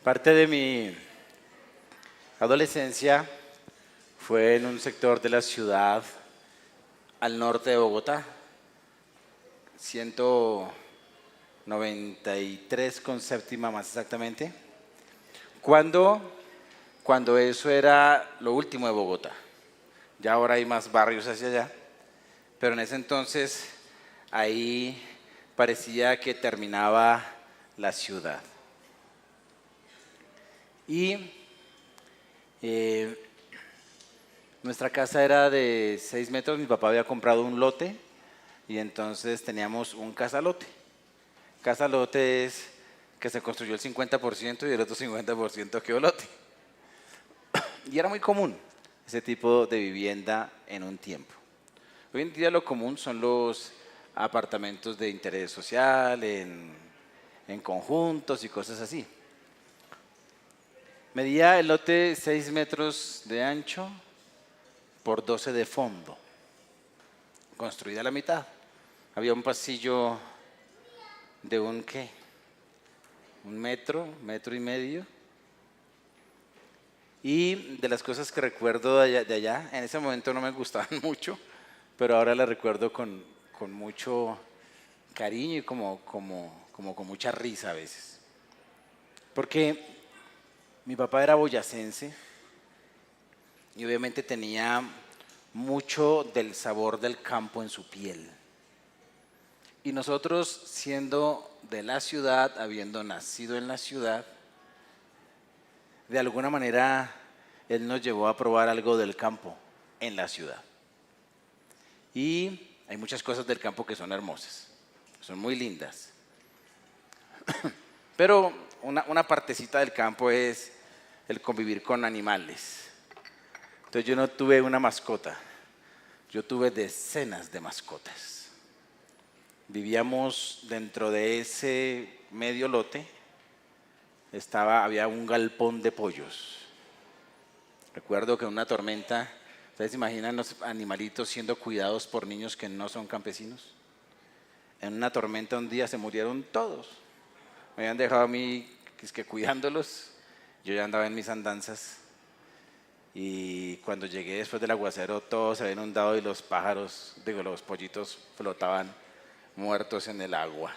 Parte de mi adolescencia fue en un sector de la ciudad al norte de Bogotá, 193 con séptima más exactamente, cuando, cuando eso era lo último de Bogotá. Ya ahora hay más barrios hacia allá, pero en ese entonces ahí parecía que terminaba la ciudad. Y nuestra casa era de 6 metros, mi papá había comprado un lote y entonces teníamos un casalote. Casalote es que se construyó el 50% y el otro 50% quedó lote. Y era muy común ese tipo de vivienda en un tiempo. Hoy en día lo común son los apartamentos de interés social, en conjuntos y cosas así. Medía el lote 6 metros de ancho por 12 de fondo, construida a la mitad. Había un pasillo de ¿un metro, metro y medio. Y de las cosas que recuerdo de allá, en ese momento no me gustaban mucho, pero ahora las recuerdo con mucho cariño y como con mucha risa a veces. Porque mi papá era boyacense y obviamente tenía mucho del sabor del campo en su piel. Y nosotros, siendo de la ciudad, habiendo nacido en la ciudad, de alguna manera él nos llevó a probar algo del campo en la ciudad. Y hay muchas cosas del campo que son hermosas, son muy lindas. Pero una partecita del campo es el convivir con animales. Entonces yo no tuve una mascota, yo tuve decenas de mascotas. Vivíamos dentro de ese medio lote, había un galpón de pollos. Recuerdo que en una tormenta, ¿ustedes se imaginan los animalitos siendo cuidados por niños que no son campesinos? En una tormenta un día se murieron todos. Me habían dejado a mí cuidándolos. Yo ya andaba en mis andanzas. Y cuando llegué después del aguacero, todo se había inundado y los pájaros, los pollitos flotaban muertos en el agua.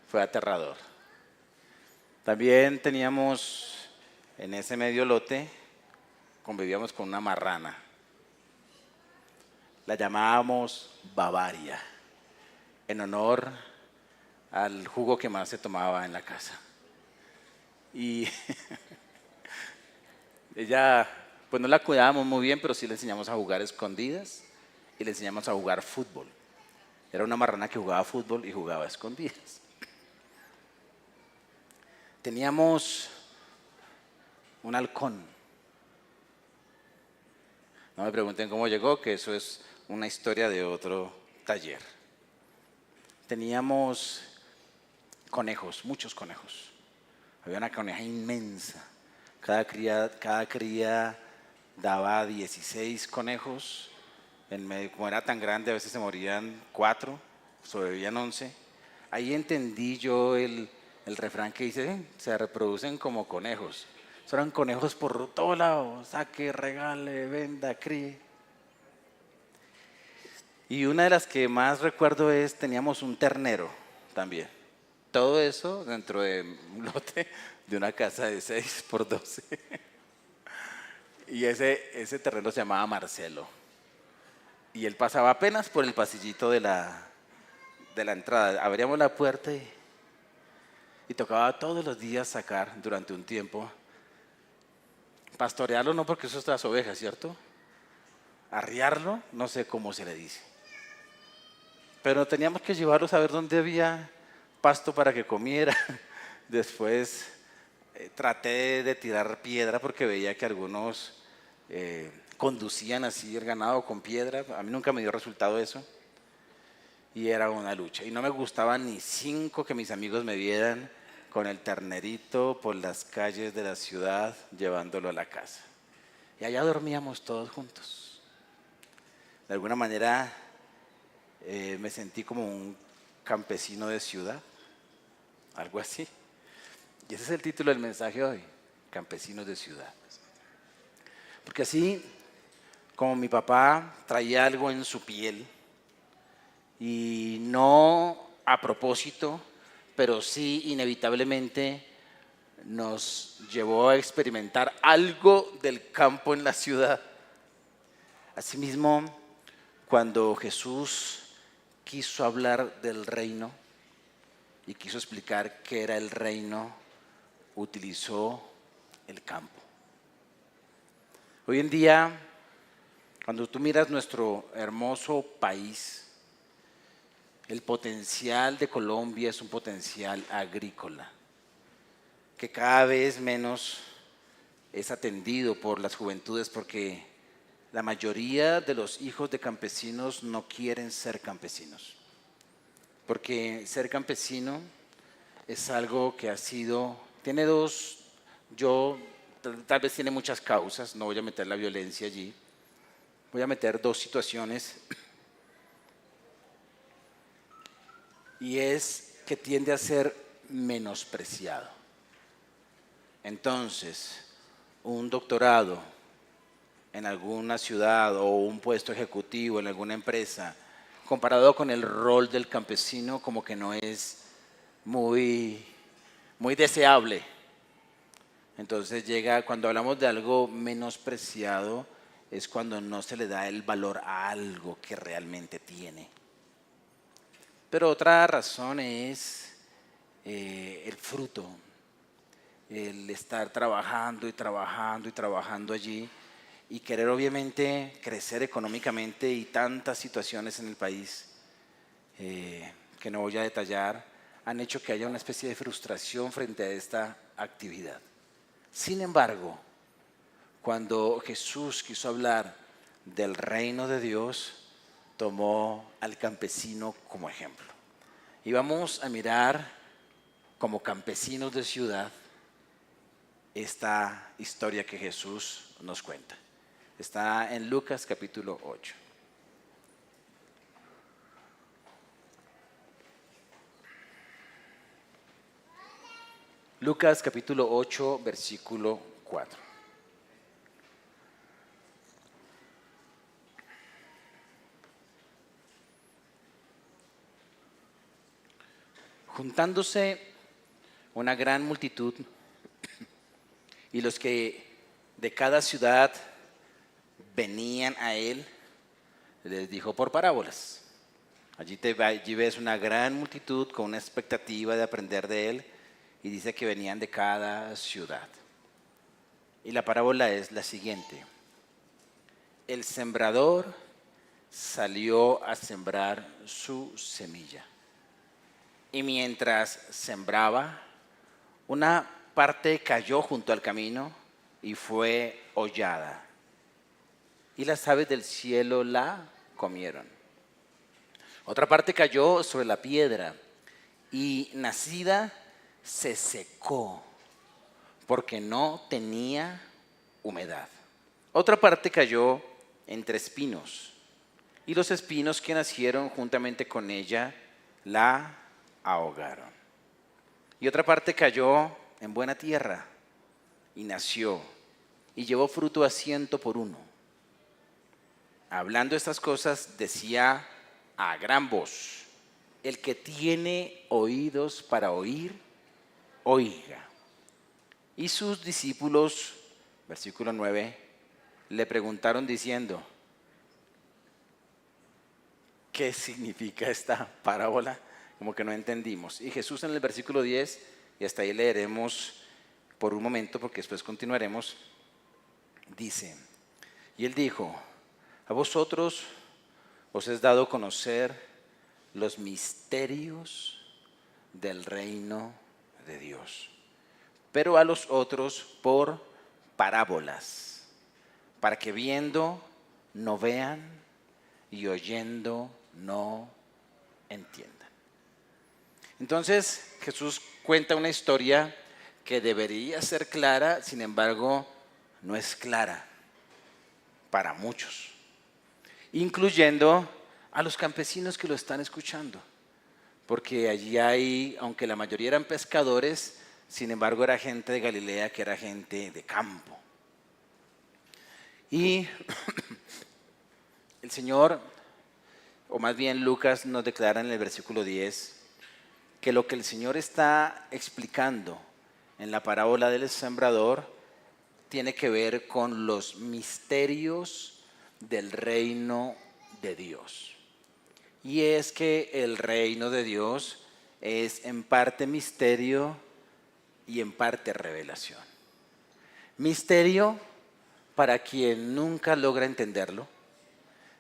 Fue aterrador. También teníamos en ese medio lote, convivíamos con una marrana. La llamábamos Bavaria, en honor al jugo que más se tomaba en la casa. Y ella, pues no la cuidábamos muy bien, pero sí le enseñamos a jugar escondidas y le enseñamos a jugar fútbol. Era una marrana que jugaba fútbol y jugaba a escondidas. Teníamos un halcón. No me pregunten cómo llegó, que eso es una historia de otro taller. Teníamos conejos, muchos conejos. Había una coneja inmensa. Cada cría daba 16 conejos. Como era tan grande, a veces se morían 4, sobrevivían 11. Ahí entendí yo el refrán que dice, se reproducen como conejos. Eran conejos por todos lados, saque, regale, venda, críe. Y una de las que más recuerdo teníamos un ternero también. Todo eso dentro de un lote de una casa de 6 por 12. Y ese terreno se llamaba Marcelo. Y él pasaba apenas por el pasillito de la entrada. Abríamos la puerta y tocaba todos los días sacar durante un tiempo. Pastorearlo no, porque eso es las ovejas, ¿cierto? Arriarlo, no sé cómo se le dice. Pero teníamos que llevarlos a ver dónde había pasto para que comiera. Después traté de tirar piedra porque veía que algunos conducían así el ganado con piedra. A mí nunca me dio resultado eso. Y era una lucha. Y no me gustaba ni 5 que mis amigos me vieran con el ternerito por las calles de la ciudad llevándolo a la casa. Y allá dormíamos todos juntos. De alguna manera me sentí como un campesino de ciudad, algo así. Y ese es el título del mensaje hoy. campesinos de ciudad. Porque así como mi papá traía algo en su piel, y no a propósito, pero sí inevitablemente nos llevó a experimentar algo del campo en la ciudad. Asimismo, cuando Jesús quiso hablar del reino y quiso explicar qué era el reino, utilizó el campo. Hoy en día, cuando tú miras nuestro hermoso país, el potencial de Colombia es un potencial agrícola, que cada vez menos es atendido por las juventudes, porque la mayoría de los hijos de campesinos no quieren ser campesinos, porque ser campesino es algo que tiene tal vez tiene muchas causas, no voy a meter la violencia allí, voy a meter dos situaciones, y es que tiende a ser menospreciado. Entonces, un doctorado en alguna ciudad o un puesto ejecutivo en alguna empresa, comparado con el rol del campesino, como que no es muy deseable. Entonces cuando hablamos de algo menospreciado, es cuando no se le da el valor a algo que realmente tiene. Pero otra razón es el fruto, el estar trabajando y trabajando y trabajando allí y querer obviamente crecer económicamente, y tantas situaciones en el país que no voy a detallar han hecho que haya una especie de frustración frente a esta actividad. Sin embargo, cuando Jesús quiso hablar del reino de Dios, tomó al campesino como ejemplo. Y vamos a mirar como campesinos de ciudad esta historia que Jesús nos cuenta. Está en Lucas capítulo 8. Lucas capítulo 8, versículo 4. Juntándose una gran multitud, y los que de cada ciudad venían a él, les dijo por parábolas. Allí ves una gran multitud con una expectativa de aprender de él, y dice que venían de cada ciudad. Y la parábola es la siguiente: el sembrador salió a sembrar su semilla. Y mientras sembraba, una parte cayó junto al camino y fue hollada, y las aves del cielo la comieron. Otra parte cayó sobre la piedra, y nacida se secó porque no tenía humedad. Otra parte cayó entre espinos, y los espinos que nacieron juntamente con ella la ahogaron. Y otra parte cayó en buena tierra, y nació, y llevó fruto a 100 por 1. Hablando estas cosas, decía a gran voz: el que tiene oídos para oír, oiga. Y sus discípulos, versículo 9, le preguntaron diciendo: ¿qué significa esta parábola? Como que no entendimos. Y Jesús, en el versículo 10, y hasta ahí leeremos por un momento porque después continuaremos, dice: y él dijo: a vosotros os es dado conocer los misterios del reino de Dios, pero a los otros por parábolas, para que viendo no vean y oyendo no entiendan. Entonces Jesús cuenta una historia que debería ser clara, sin embargo no es clara para muchos, incluyendo a los campesinos que lo están escuchando, porque allí aunque la mayoría eran pescadores, Sin embargo, era gente de Galilea que era gente de campo. Y el Señor, o más bien Lucas nos declara en el versículo 10, que lo que el Señor está explicando en la parábola del sembrador tiene que ver con los misterios del reino de Dios. Y es que el reino de Dios es en parte misterio y en parte revelación. Misterio para quien nunca logra entenderlo.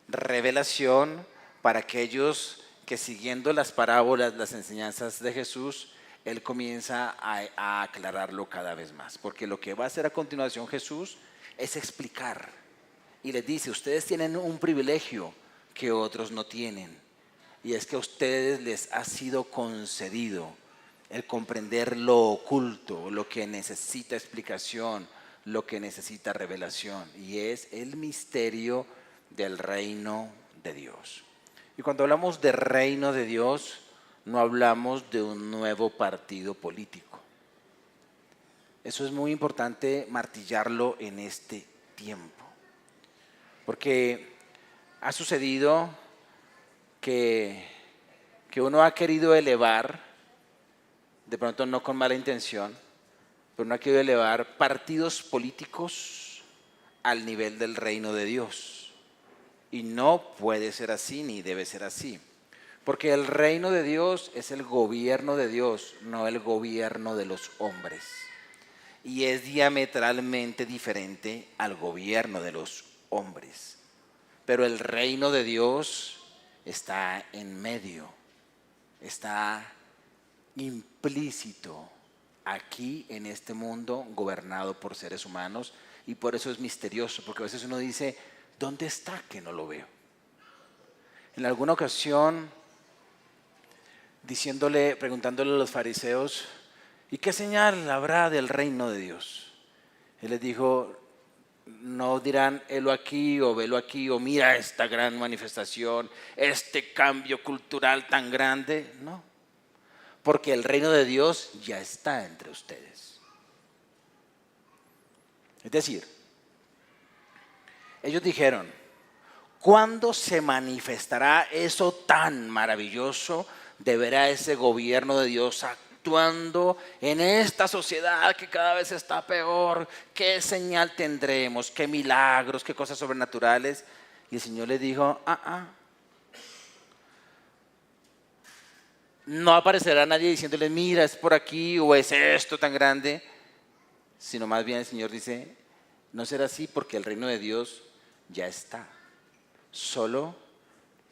Revelación para aquellos que, siguiendo las parábolas, las enseñanzas de Jesús, Él comienza a aclararlo cada vez más. Porque lo que va a hacer a continuación Jesús es explicar. Y les dice, ustedes tienen un privilegio que otros no tienen. Y es que a ustedes les ha sido concedido el comprender lo oculto, lo que necesita explicación, lo que necesita revelación. Y es el misterio del reino de Dios. Y cuando hablamos de reino de Dios, no hablamos de un nuevo partido político. Eso es muy importante martillarlo en este tiempo. Porque ha sucedido que uno ha querido elevar, de pronto no con mala intención, pero uno ha querido elevar partidos políticos al nivel del reino de Dios. Y no puede ser así ni debe ser así. Porque el reino de Dios es el gobierno de Dios, no el gobierno de los hombres. Y es diametralmente diferente al gobierno de los hombres. Pero el reino de Dios está en medio, está implícito aquí en este mundo gobernado por seres humanos, y por eso es misterioso, porque a veces uno dice, ¿dónde está que no lo veo? En alguna ocasión, preguntándole a los fariseos, ¿y qué señal habrá del reino de Dios? Él les dijo, no dirán, helo aquí o velo aquí, o mira esta gran manifestación, este cambio cultural tan grande. No, porque el reino de Dios ya está entre ustedes. Es decir, ellos dijeron, ¿cuándo se manifestará eso tan maravilloso de ver a ese gobierno de Dios actuando en esta sociedad que cada vez está peor? ¿Qué señal tendremos? ¿Qué milagros? ¿Qué cosas sobrenaturales? Y el Señor les dijo, no aparecerá nadie diciéndoles, mira, es por aquí o es esto tan grande, sino más bien el Señor dice, no será así porque el reino de Dios ya está, solo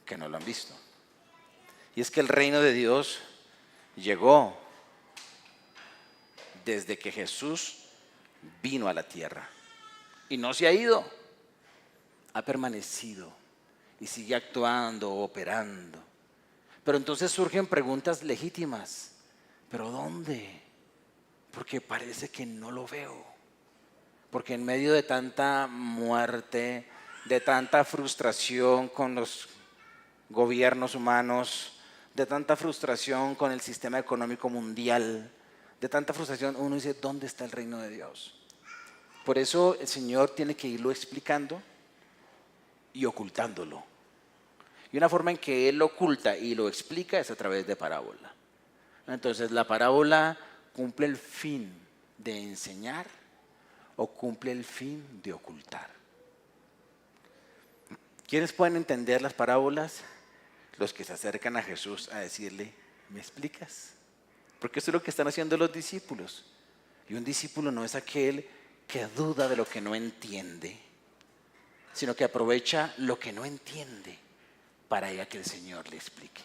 que no lo han visto. Y es que el reino de Dios llegó desde que Jesús vino a la tierra y no se ha ido, ha permanecido y sigue actuando, operando. Pero entonces surgen preguntas legítimas, ¿pero dónde? Porque parece que no lo veo, porque en medio de tanta muerte, de tanta frustración con los gobiernos humanos, de tanta frustración con el sistema económico mundial, de tanta frustración, uno dice, ¿dónde está el reino de Dios? Por eso el Señor tiene que irlo explicando y ocultándolo. Y una forma en que Él lo oculta y lo explica es a través de parábola. Entonces, ¿la parábola cumple el fin de enseñar o cumple el fin de ocultar? ¿Quiénes pueden entender las parábolas? Los que se acercan a Jesús a decirle, ¿me explicas? Porque eso es lo que están haciendo los discípulos. Y un discípulo no es aquel que duda de lo que no entiende, sino que aprovecha lo que no entiende para que el Señor le explique.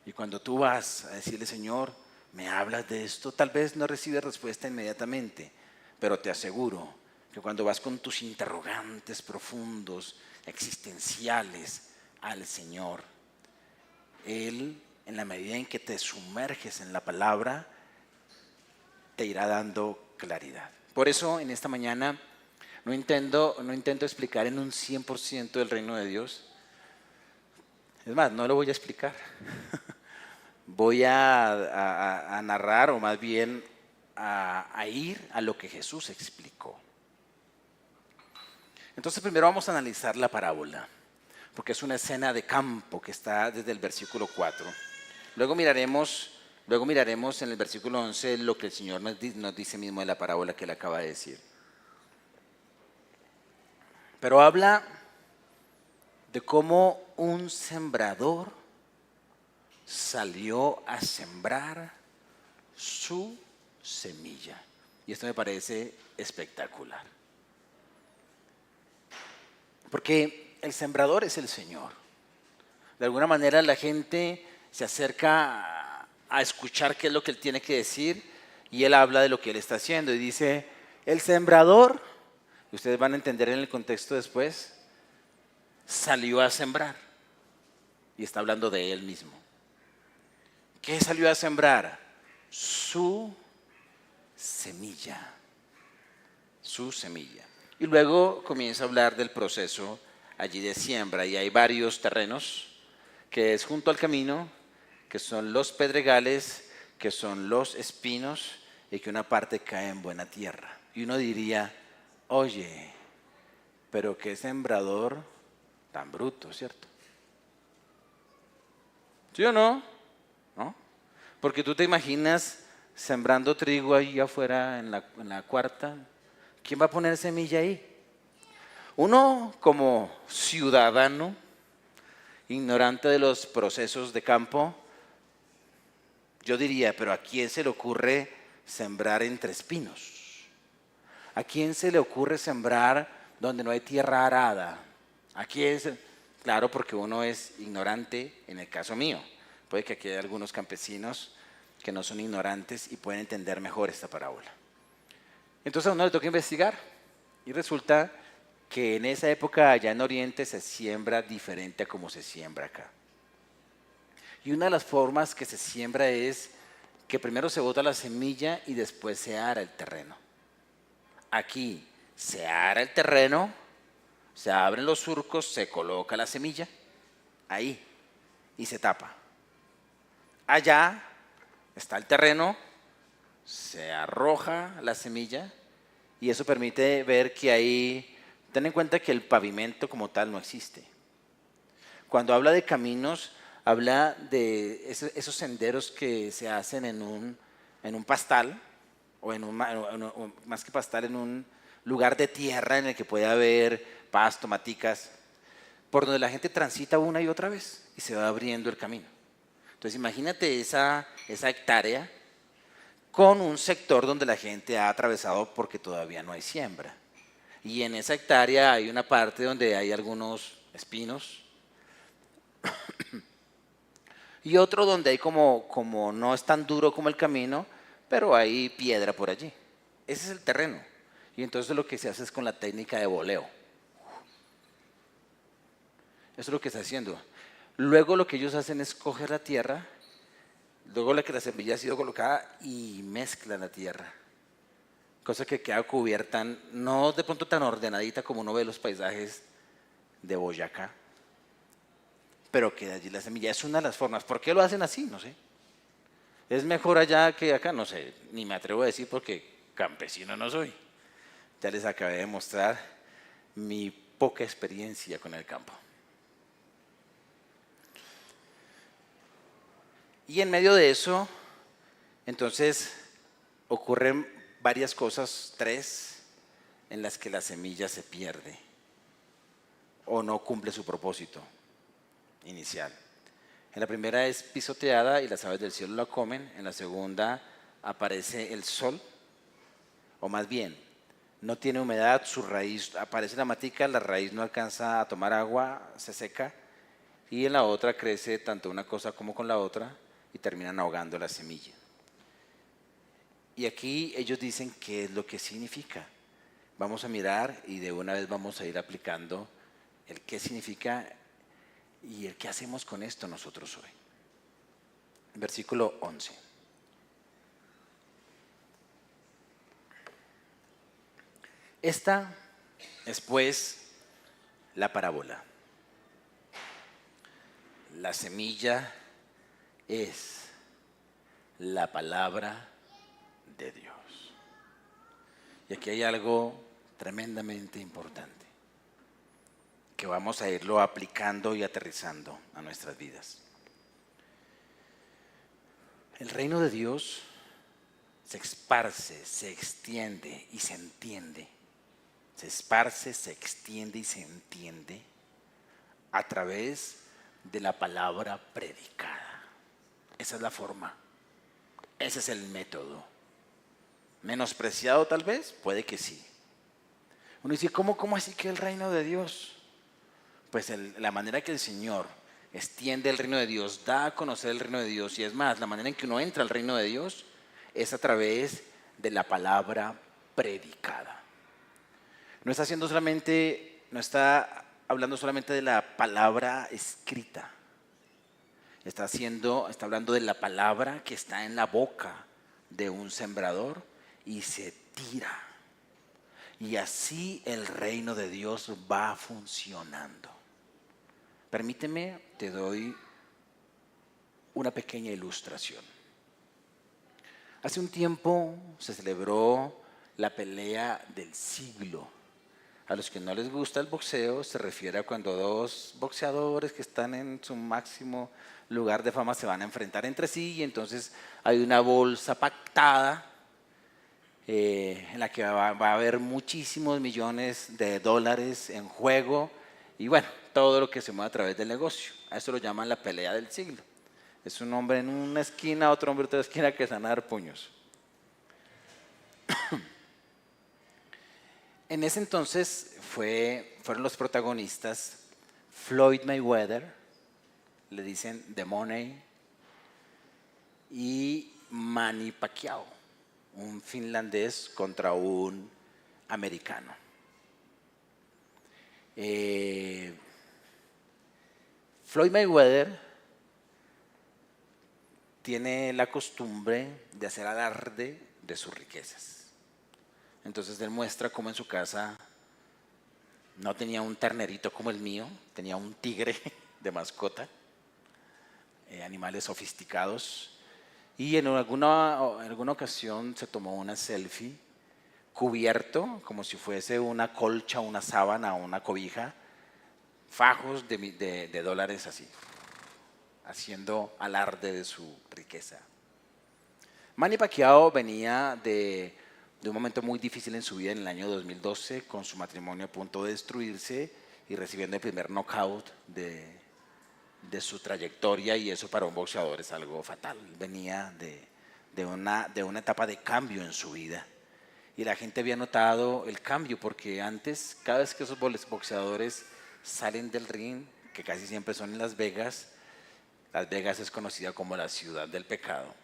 Y cuando tú vas a decirle, Señor, ¿me hablas de esto? Tal vez no recibes respuesta inmediatamente, pero te aseguro que cuando vas con tus interrogantes profundos, existenciales al Señor, Él, en la medida en que te sumerges en la palabra, te irá dando claridad. Por eso, en esta mañana, no intento explicar en un 100% el reino de Dios. Es más, no lo voy a explicar. Voy a narrar, o más bien a ir a lo que Jesús explicó. Entonces primero vamos a analizar la parábola, porque es una escena de campo que está desde el versículo 4. Luego miraremos en el versículo 11 lo que el Señor nos dice mismo de la parábola que él acaba de decir. Pero habla de cómo un sembrador salió a sembrar su semilla. Y esto me parece espectacular. Porque el sembrador es el Señor. De alguna manera la gente se acerca a escuchar qué es lo que Él tiene que decir y Él habla de lo que Él está haciendo. Y dice, el sembrador, y ustedes van a entender en el contexto después, salió a sembrar. Y está hablando de Él mismo. ¿Qué salió a sembrar? Su semilla. Su semilla. Y luego comienza a hablar del proceso allí de siembra. Y hay varios terrenos, que es junto al camino, que son los pedregales, que son los espinos, y que una parte cae en buena tierra. Y uno diría, oye, pero qué sembrador tan bruto, ¿cierto? ¿Sí o no? ¿No? Porque tú te imaginas sembrando trigo ahí afuera en la cuarta. ¿Quién va a poner semilla ahí? Uno como ciudadano, ignorante de los procesos de campo, yo diría, pero ¿a quién se le ocurre sembrar entre espinos? ¿A quién se le ocurre sembrar donde no hay tierra arada? ¿A quién Claro, porque uno es ignorante, en el caso mío. Puede que aquí haya algunos campesinos que no son ignorantes y pueden entender mejor esta parábola. Entonces a uno le toca investigar y resulta que en esa época allá en Oriente se siembra diferente a como se siembra acá. Y una de las formas que se siembra es que primero se bota la semilla y después se ara el terreno. Aquí se ara el terreno, se abren los surcos, se coloca la semilla ahí y se tapa. Allá está el terreno, se arroja la semilla y eso permite ver que ahí, ten en cuenta que el pavimento como tal no existe. Cuando habla de caminos, habla de esos senderos que se hacen en un pastal, o más que pastal, en un lugar de tierra en el que puede haber pasto, maticas, por donde la gente transita una y otra vez y se va abriendo el camino. Entonces imagínate esa hectárea con un sector donde la gente ha atravesado porque todavía no hay siembra. Y en esa hectárea hay una parte donde hay algunos espinos y otro donde hay como no es tan duro como el camino, pero hay piedra por allí. Ese es el terreno. Y entonces lo que se hace es con la técnica de boleo. Eso es lo que está haciendo. Luego lo que ellos hacen es coger la tierra, luego la que la semilla ha sido colocada y mezclan la tierra. Cosa que queda cubierta, no de pronto tan ordenadita como uno ve los paisajes de Boyacá, pero queda allí la semilla. Es una de las formas. ¿Por qué lo hacen así? No sé. ¿Es mejor allá que acá? No sé, ni me atrevo a decir porque campesino no soy. Ya les acabé de mostrar mi poca experiencia con el campo. Y en medio de eso, entonces, ocurren varias cosas, 3, en las que la semilla se pierde o no cumple su propósito inicial. En la primera es pisoteada y las aves del cielo la comen. En la segunda aparece el sol, o más bien, no tiene humedad, su raíz, aparece la matica, la raíz no alcanza a tomar agua, se seca, y en la otra crece tanto una cosa como con la otra y terminan ahogando la semilla. Y aquí ellos dicen qué es lo que significa. Vamos a mirar y de una vez vamos a ir aplicando el qué significa y el qué hacemos con esto nosotros hoy. Versículo 11. Esta es pues la parábola. La semilla es la palabra de Dios. Y aquí hay algo tremendamente importante, que vamos a irlo aplicando y aterrizando a nuestras vidas. El reino de Dios se esparce, se extiende y se entiende. Se esparce, se extiende y se entiende a través de la palabra predicada. Esa es la forma, ese es el método. ¿Menospreciado tal vez? Puede que sí. Uno dice, ¿cómo así que el reino de Dios? Pues la manera que el Señor extiende el reino de Dios, da a conocer el reino de Dios, y es más, la manera en que uno entra al reino de Dios es a través de la palabra predicada. No está hablando solamente de la palabra escrita. Está hablando de la palabra que está en la boca de un sembrador y se tira. Y así el reino de Dios va funcionando. Permíteme, te doy una pequeña ilustración. Hace un tiempo se celebró la pelea del siglo. A los que no les gusta el boxeo se refiere a cuando dos boxeadores que están en su máximo lugar de fama se van a enfrentar entre sí, y entonces hay una bolsa pactada en la que va a haber muchísimos millones de dólares en juego, y bueno, todo lo que se mueve a través del negocio. A eso lo llaman la pelea del siglo. Es un hombre en una esquina, otro hombre en otra esquina, que se van a dar puños. En ese entonces fueron los protagonistas Floyd Mayweather, le dicen The Money, y Manny Pacquiao, un finlandés contra un americano. Floyd Mayweather tiene la costumbre de hacer alarde de sus riquezas. Entonces él muestra cómo en su casa no tenía un ternerito como el mío, tenía un tigre de mascota, animales sofisticados, y en alguna ocasión se tomó una selfie cubierto como si fuese una colcha, una sábana o una cobija, fajos de dólares así, haciendo alarde de su riqueza. Manny Pacquiao venía de un momento muy difícil en su vida en el año 2012, con su matrimonio a punto de destruirse y recibiendo el primer knockout de su trayectoria, y eso para un boxeador es algo fatal. Venía de una etapa de cambio en su vida, y la gente había notado el cambio porque antes, cada vez que esos boxeadores salen del ring, que casi siempre son en Las Vegas es conocida como la ciudad del pecado.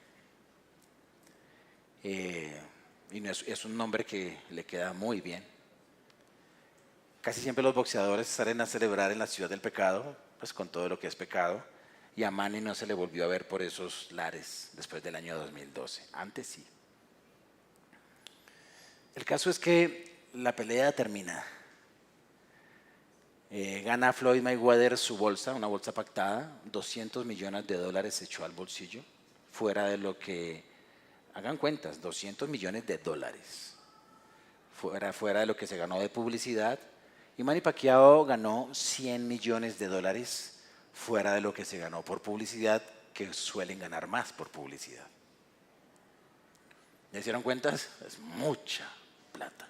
Y es un nombre que le queda muy bien. Casi siempre los boxeadores salen a celebrar en la ciudad del pecado, pues con todo lo que es pecado, y a Manny no se le volvió a ver por esos lares después del año 2012. Antes sí. El caso es que la pelea termina. Gana Floyd Mayweather su bolsa, una bolsa pactada, 200 millones de dólares se echó al bolsillo, fuera de lo que, hagan cuentas, 200 millones de dólares, fuera de lo que se ganó de publicidad. Y Manny Pacquiao ganó 100 millones de dólares, fuera de lo que se ganó por publicidad, que suelen ganar más por publicidad. ¿Ya hicieron cuentas? Es mucha plata.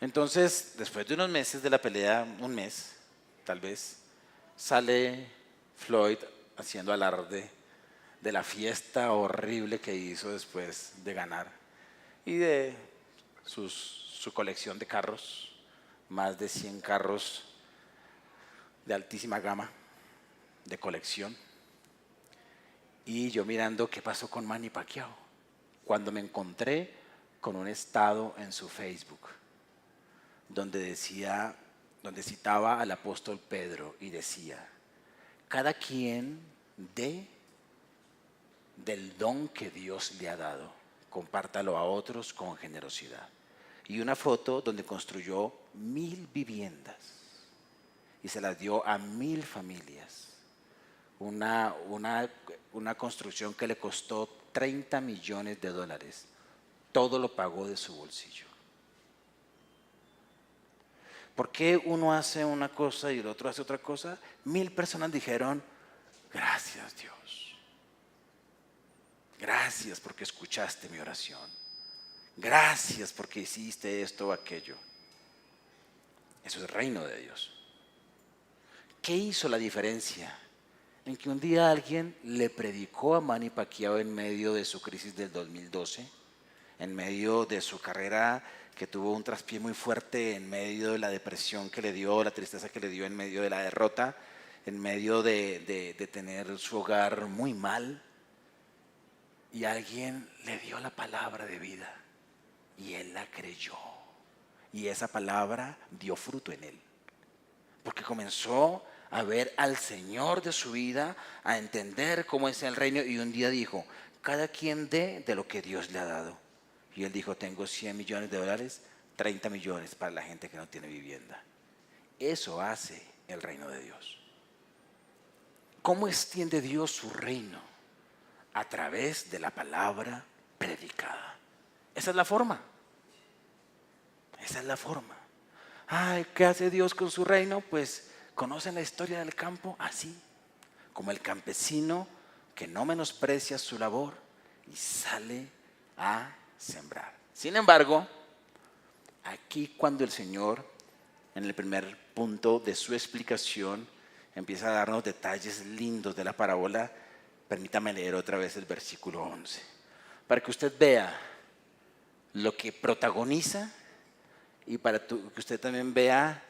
Entonces, después de unos meses de la pelea, un mes tal vez, sale Floyd haciendo alarde de la fiesta horrible que hizo después de ganar y de su colección de carros, más de 100 carros de altísima gama de colección. Y yo mirando qué pasó con Manny Pacquiao, cuando me encontré con un estado en su Facebook donde citaba al apóstol Pedro y decía: cada quien del don que Dios le ha dado, compártalo a otros con generosidad. Y una foto donde construyó 1000 viviendas y se las dio a 1000 familias. Una construcción que le costó 30 millones de dólares. Todo lo pagó de su bolsillo. ¿Por qué uno hace una cosa y el otro hace otra cosa? 1000 personas dijeron, gracias Dios. Gracias porque escuchaste mi oración. Gracias porque hiciste esto o aquello. Eso es reino de Dios. ¿Qué hizo la diferencia? En que un día alguien le predicó a Manny Pacquiao en medio de su crisis del 2012, en medio de su carrera que tuvo un traspié muy fuerte, en medio de la depresión que le dio, la tristeza que le dio, en medio de la derrota, en medio de tener su hogar muy mal. Y alguien le dio la palabra de vida y él la creyó. Y esa palabra dio fruto en él. Porque comenzó a ver al Señor de su vida, a entender cómo es el reino. Y un día dijo, cada quien dé de lo que Dios le ha dado. Y él dijo, tengo 100 millones de dólares, 30 millones para la gente que no tiene vivienda. Eso hace el reino de Dios. ¿Cómo extiende Dios su reino? A través de la palabra predicada. Esa es la forma. Esa es la forma. Ay, ¿qué hace Dios con su reino? Pues, ¿conocen la historia del campo? Así, como el campesino que no menosprecia su labor y sale a sembrar. Sin embargo, aquí cuando el Señor, en el primer punto de su explicación, empieza a darnos detalles lindos de la parábola, permítame leer otra vez el versículo 11, para que usted vea lo que protagoniza y para que usted también vea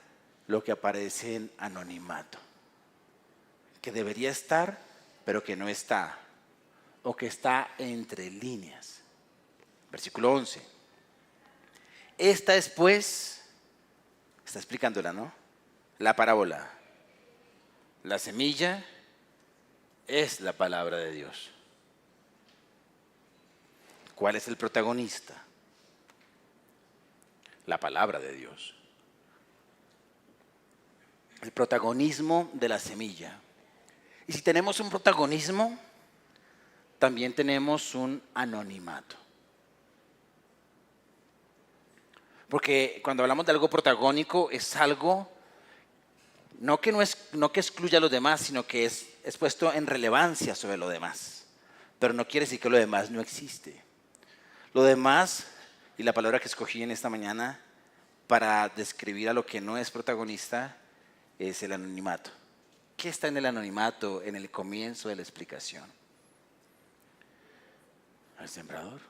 lo que aparece en anonimato, que debería estar, pero que no está, o que está entre líneas. Versículo 11. Esta es pues, está explicándola, ¿no? La parábola. La semilla es la palabra de Dios. ¿Cuál es el protagonista? La palabra de Dios. El protagonismo de la semilla. Y si tenemos un protagonismo, también tenemos un anonimato. Porque cuando hablamos de algo protagónico es algo no que excluya a los demás, sino que es puesto en relevancia sobre lo demás. Pero no quiere decir que lo demás no existe. Lo demás, y la palabra que escogí en esta mañana para describir a lo que no es protagonista, es el anonimato. ¿Qué está en el anonimato en el comienzo de la explicación? El sembrador.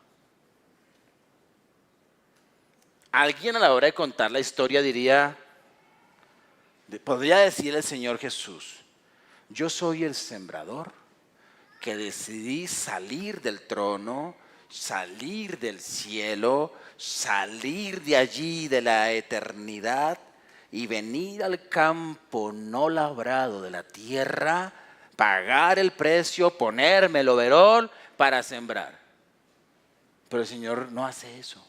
Alguien a la hora de contar la historia podría decir el Señor Jesús, yo soy el sembrador que decidí salir del trono, salir del cielo, salir de allí, de la eternidad, y venir al campo no labrado de la tierra, pagar el precio, ponerme el overol para sembrar. Pero el Señor no hace eso.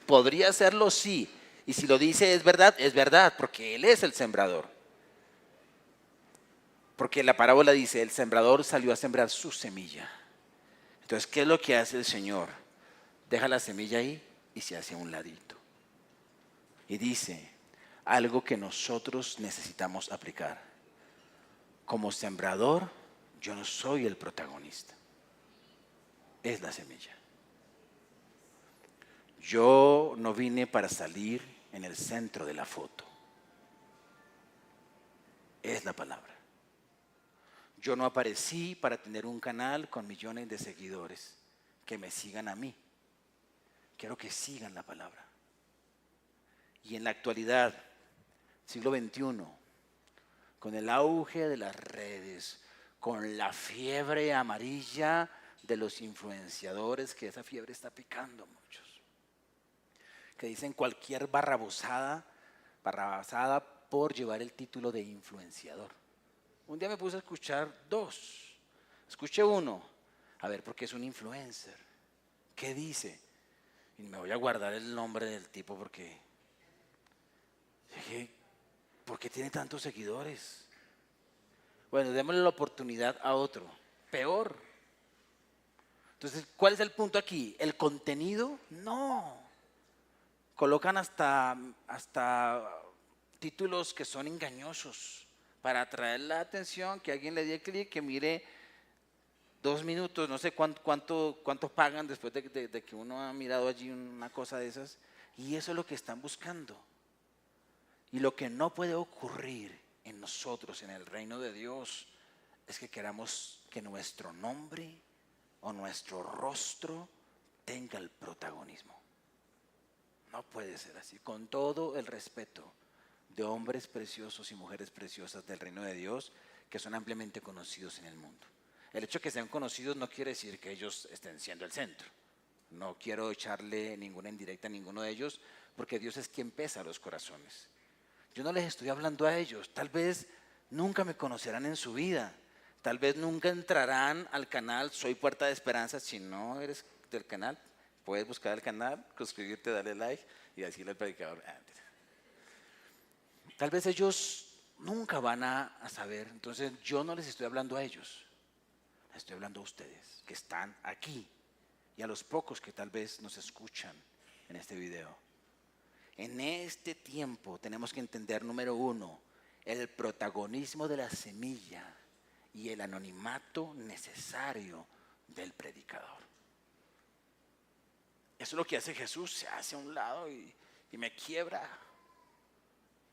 Podría hacerlo, sí, y si lo dice es verdad, porque Él es el sembrador. Porque la parábola dice, el sembrador salió a sembrar su semilla. Entonces, ¿qué es lo que hace el Señor? Deja la semilla ahí y se hace a un ladito. Y dice algo que nosotros necesitamos aplicar. Como sembrador, yo no soy el protagonista. Es la semilla. Yo no vine para salir en el centro de la foto. Es la palabra. Yo no aparecí para tener un canal con millones de seguidores que me sigan a mí. Quiero que sigan la palabra. Y en la actualidad, siglo XXI, con el auge de las redes, con la fiebre amarilla de los influenciadores, que esa fiebre está picando a muchos, que dicen cualquier barrabasada por llevar el título de influenciador. Un día me puse a escuchar dos. Escuché uno, a ver, porque es un influencer. ¿Qué dice? Y me voy a guardar el nombre del tipo porque dije, ¿por qué tiene tantos seguidores? Bueno, démosle la oportunidad a otro, peor. Entonces, ¿cuál es el punto aquí? ¿El contenido? No. Colocan hasta títulos que son engañosos para atraer la atención, que alguien le dé clic, que mire 2 minutos, no sé cuánto pagan después de que uno ha mirado allí una cosa de esas. Y eso es lo que están buscando. Y lo que no puede ocurrir en nosotros, en el reino de Dios, es que queramos que nuestro nombre o nuestro rostro tenga el protagonismo. No puede ser así. Con todo el respeto de hombres preciosos y mujeres preciosas del reino de Dios que son ampliamente conocidos en el mundo. El hecho de que sean conocidos no quiere decir que ellos estén siendo el centro. No quiero echarle ninguna indirecta a ninguno de ellos, porque Dios es quien pesa los corazones. Yo no les estoy hablando a ellos. Tal vez nunca me conocerán en su vida. Tal vez nunca entrarán al canal Soy Puerta de Esperanza. Si no eres del canal, puedes buscar el canal, suscribirte, darle like y decirle al predicador. Tal vez ellos nunca van a saber. Entonces yo no les estoy hablando a ellos. Les estoy hablando a ustedes que están aquí y a los pocos que tal vez nos escuchan en este video. En este tiempo tenemos que entender, número uno, el protagonismo de la semilla y el anonimato necesario del predicador. Eso es lo que hace Jesús, se hace a un lado y me quiebra.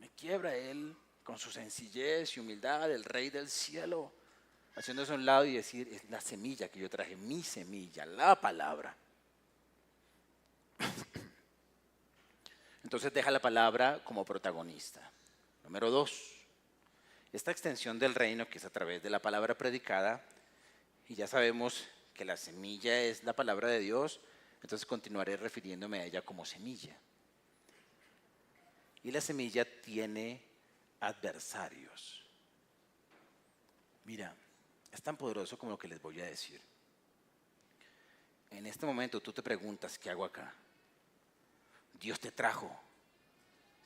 Me quiebra Él con su sencillez y humildad, el Rey del cielo, haciéndose a un lado y decir, es la semilla que yo traje, mi semilla, la palabra. Entonces deja la palabra como protagonista. Número 2, esta extensión del reino que es a través de la palabra predicada, y ya sabemos que la semilla es la palabra de Dios, entonces continuaré refiriéndome a ella como semilla. Y la semilla tiene adversarios. Mira, es tan poderoso como lo que les voy a decir. En este momento tú te preguntas, ¿qué hago acá? Dios te trajo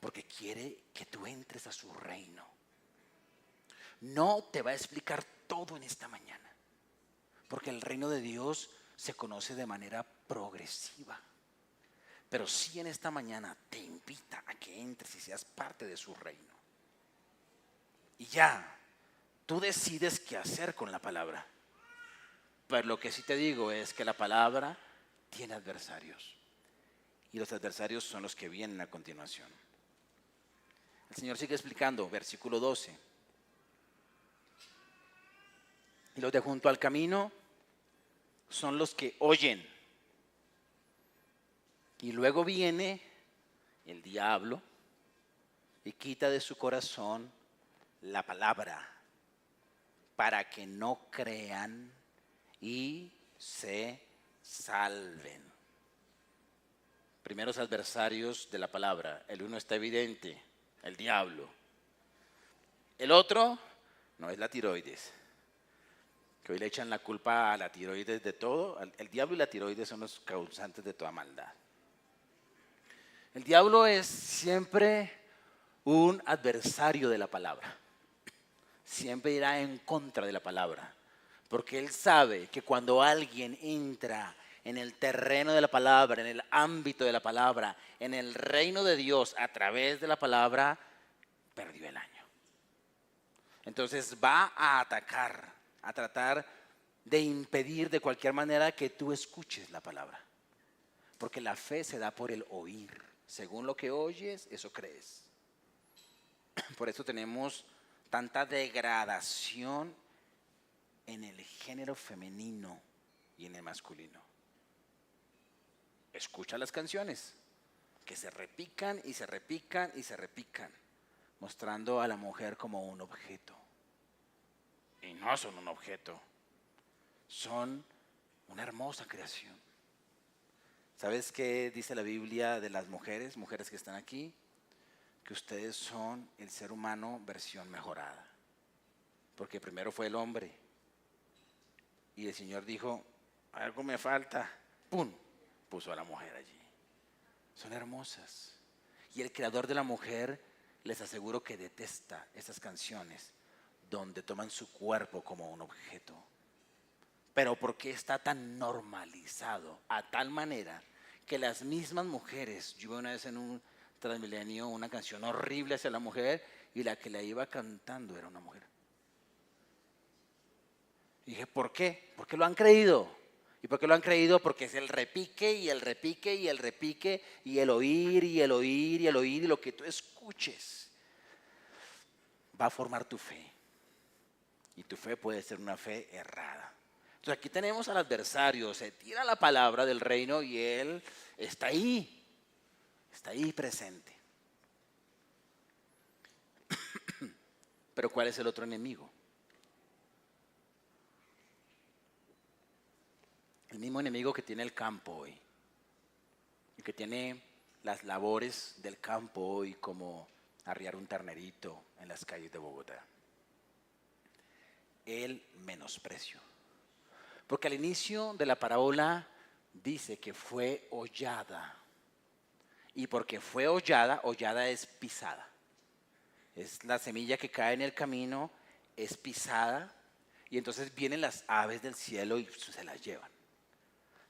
porque quiere que tú entres a su reino. No te va a explicar todo en esta mañana, porque el reino de Dios se conoce de manera progresiva. Pero sí en esta mañana te invita a que entres y seas parte de su reino. Y ya, tú decides qué hacer con la palabra. Pero lo que sí te digo es que la palabra tiene adversarios. Y los adversarios son los que vienen a continuación. El Señor sigue explicando, versículo 12. Y los de junto al camino son los que oyen. Y luego viene el diablo y quita de su corazón la palabra para que no crean y se salven. Primeros adversarios de la palabra. El uno está evidente, el diablo. El otro no es la tiroides, que hoy le echan la culpa a la tiroides de todo. El diablo y la tiroides son los causantes de toda maldad. El diablo es siempre un adversario de la palabra. Siempre irá en contra de la palabra, porque él sabe que cuando alguien entra en el terreno de la palabra, en el ámbito de la palabra, en el reino de Dios a través de la palabra, perdió el año. Entonces va a atacar, a tratar de impedir de cualquier manera que tú escuches la palabra, porque la fe se da por el oír. Según lo que oyes, eso crees. Por eso tenemos tanta degradación en el género femenino y en el masculino. Escucha las canciones que se repican y se repican y se repican, mostrando a la mujer como un objeto. Y no son un objeto, son una hermosa creación. ¿Sabes qué dice la Biblia de las mujeres que están aquí? Que ustedes son el ser humano versión mejorada. Porque primero fue el hombre y el Señor dijo, algo me falta, ¡pum!, puso a la mujer allí. Son hermosas. Y el creador de la mujer, les aseguro que detesta esas canciones donde toman su cuerpo como un objeto. Pero ¿por qué está tan normalizado a tal manera que las mismas mujeres, yo vi una vez en un Transmilenio una canción horrible hacia la mujer y la que la iba cantando era una mujer? Y dije, ¿por qué? ¿Por qué lo han creído? ¿Y por qué lo han creído? Porque es el repique y el repique y el repique y el oír y el oír y el oír, y lo que tú escuches va a formar tu fe. Y tu fe puede ser una fe errada. Entonces aquí tenemos al adversario, se tira la palabra del reino y él está ahí presente. Pero ¿cuál es el otro enemigo? El mismo enemigo que tiene el campo hoy, y que tiene las labores del campo hoy, como arriar un ternerito en las calles de Bogotá. El menosprecio. Porque al inicio de la parábola dice que fue hollada. Y porque fue hollada, hollada es pisada. Es la semilla que cae en el camino, es pisada, y entonces vienen las aves del cielo y se las llevan.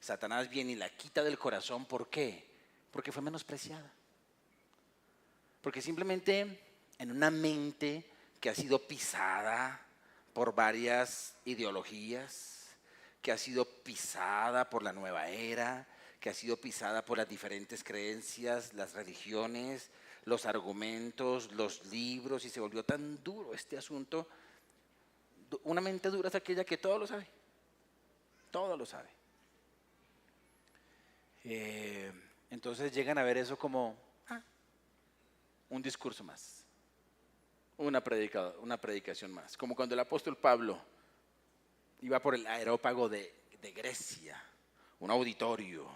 Satanás viene y la quita del corazón. ¿Por qué? Porque fue menospreciada. Porque simplemente en una mente que ha sido pisada por varias ideologías, que ha sido pisada por la nueva era, que ha sido pisada por las diferentes creencias, las religiones, los argumentos, los libros, y se volvió tan duro este asunto. Una mente dura es aquella que todo lo sabe, todo lo sabe. Entonces llegan a ver eso como un discurso más, una predicación más, como cuando el apóstol Pablo iba por el Areópago de Grecia, un auditorio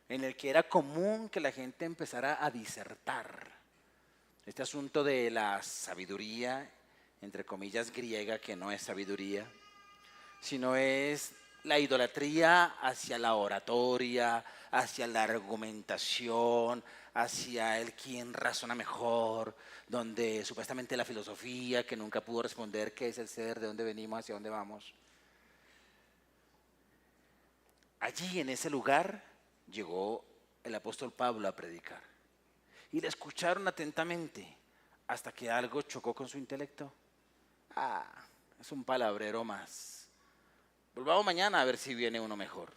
en el que era común que la gente empezara a disertar este asunto de la sabiduría, entre comillas griega, que no es sabiduría, sino es la idolatría hacia la oratoria, hacia la argumentación, hacia el quien razona mejor, donde supuestamente la filosofía, que nunca pudo responder qué es el ser, de dónde venimos, hacia dónde vamos. Allí en ese lugar llegó el apóstol Pablo a predicar y le escucharon atentamente hasta que algo chocó con su intelecto. Es un palabrero más. Volvamos mañana a ver si viene uno mejor.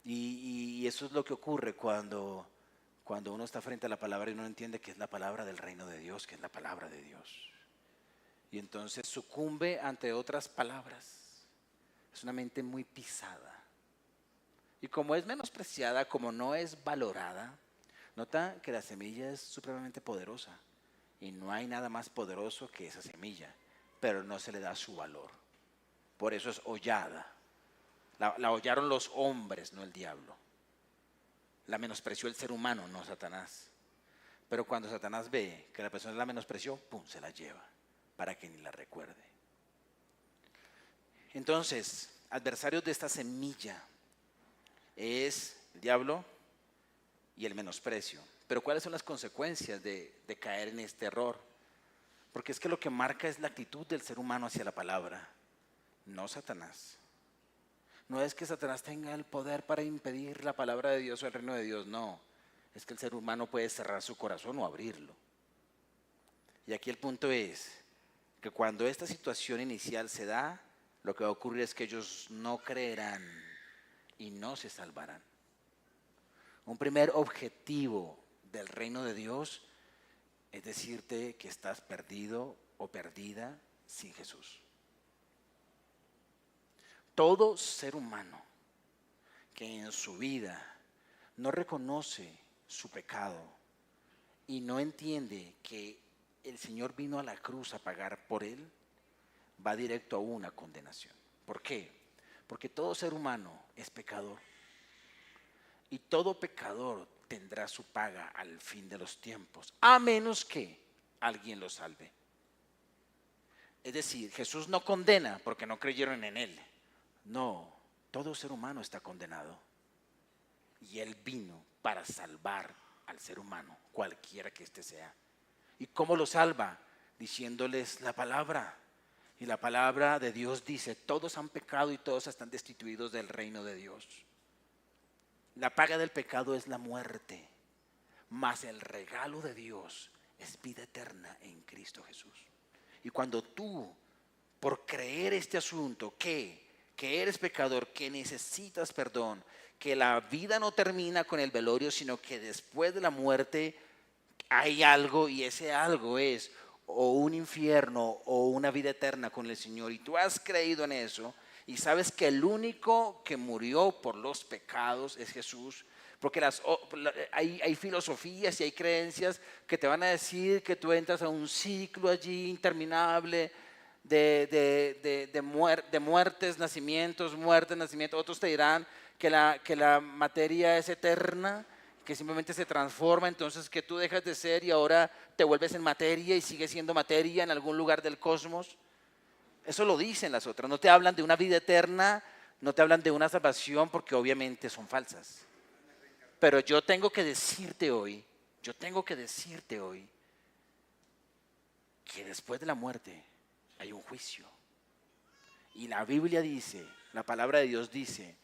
Y eso es lo que ocurre cuando uno está frente a la palabra y uno entiende que es la palabra del reino de Dios, que es la palabra de Dios. Y entonces sucumbe ante otras palabras. Es una mente muy pisada. Y como es menospreciada, como no es valorada, nota que la semilla es supremamente poderosa. Y no hay nada más poderoso que esa semilla, pero no se le da su valor. Por eso es hollada. La hollaron los hombres, no el diablo. La menospreció el ser humano, no Satanás. Pero cuando Satanás ve que la persona la menospreció, ¡pum!, se la lleva para que ni la recuerde. Entonces, adversarios de esta semilla es el diablo y el menosprecio. Pero ¿cuáles son las consecuencias de caer en este error? Porque es que lo que marca es la actitud del ser humano hacia la palabra, no Satanás. No es que Satanás tenga el poder para impedir la palabra de Dios o el reino de Dios, no. Es que el ser humano puede cerrar su corazón o abrirlo. Y aquí el punto es que cuando esta situación inicial se da, lo que va a ocurrir es que ellos no creerán y no se salvarán. Un primer objetivo del reino de Dios es decirte que estás perdido o perdida sin Jesús. Todo ser humano que en su vida no reconoce su pecado y no entiende que el Señor vino a la cruz a pagar por él, va directo a una condenación. ¿Por qué? Porque todo ser humano es pecador y todo pecador tendrá su paga al fin de los tiempos, a menos que alguien lo salve. Es decir, Jesús no condena porque no creyeron en él. No, todo ser humano está condenado. Y él vino para salvar al ser humano, cualquiera que éste sea. ¿Y cómo lo salva? Diciéndoles la palabra. Y la palabra de Dios dice, todos han pecado y todos están destituidos del reino de Dios. La paga del pecado es la muerte, mas el regalo de Dios es vida eterna en Cristo Jesús. Y cuando tú, por creer este asunto, que eres pecador, que necesitas perdón, que la vida no termina con el velorio, sino que después de la muerte hay algo, y ese algo es o un infierno o una vida eterna con el Señor, y tú has creído en eso y sabes que el único que murió por los pecados es Jesús, porque hay filosofías y hay creencias que te van a decir que tú entras a un ciclo allí interminable de muertes, nacimientos, muertes, nacimientos. Otros te dirán que la materia es eterna, que simplemente se transforma, entonces que tú dejas de ser y ahora te vuelves en materia y sigues siendo materia en algún lugar del cosmos. Eso lo dicen las otras, no te hablan de una vida eterna, no te hablan de una salvación, porque obviamente son falsas. Pero yo tengo que decirte hoy que después de la muerte hay un juicio. Y la Biblia dice, la palabra de Dios dice,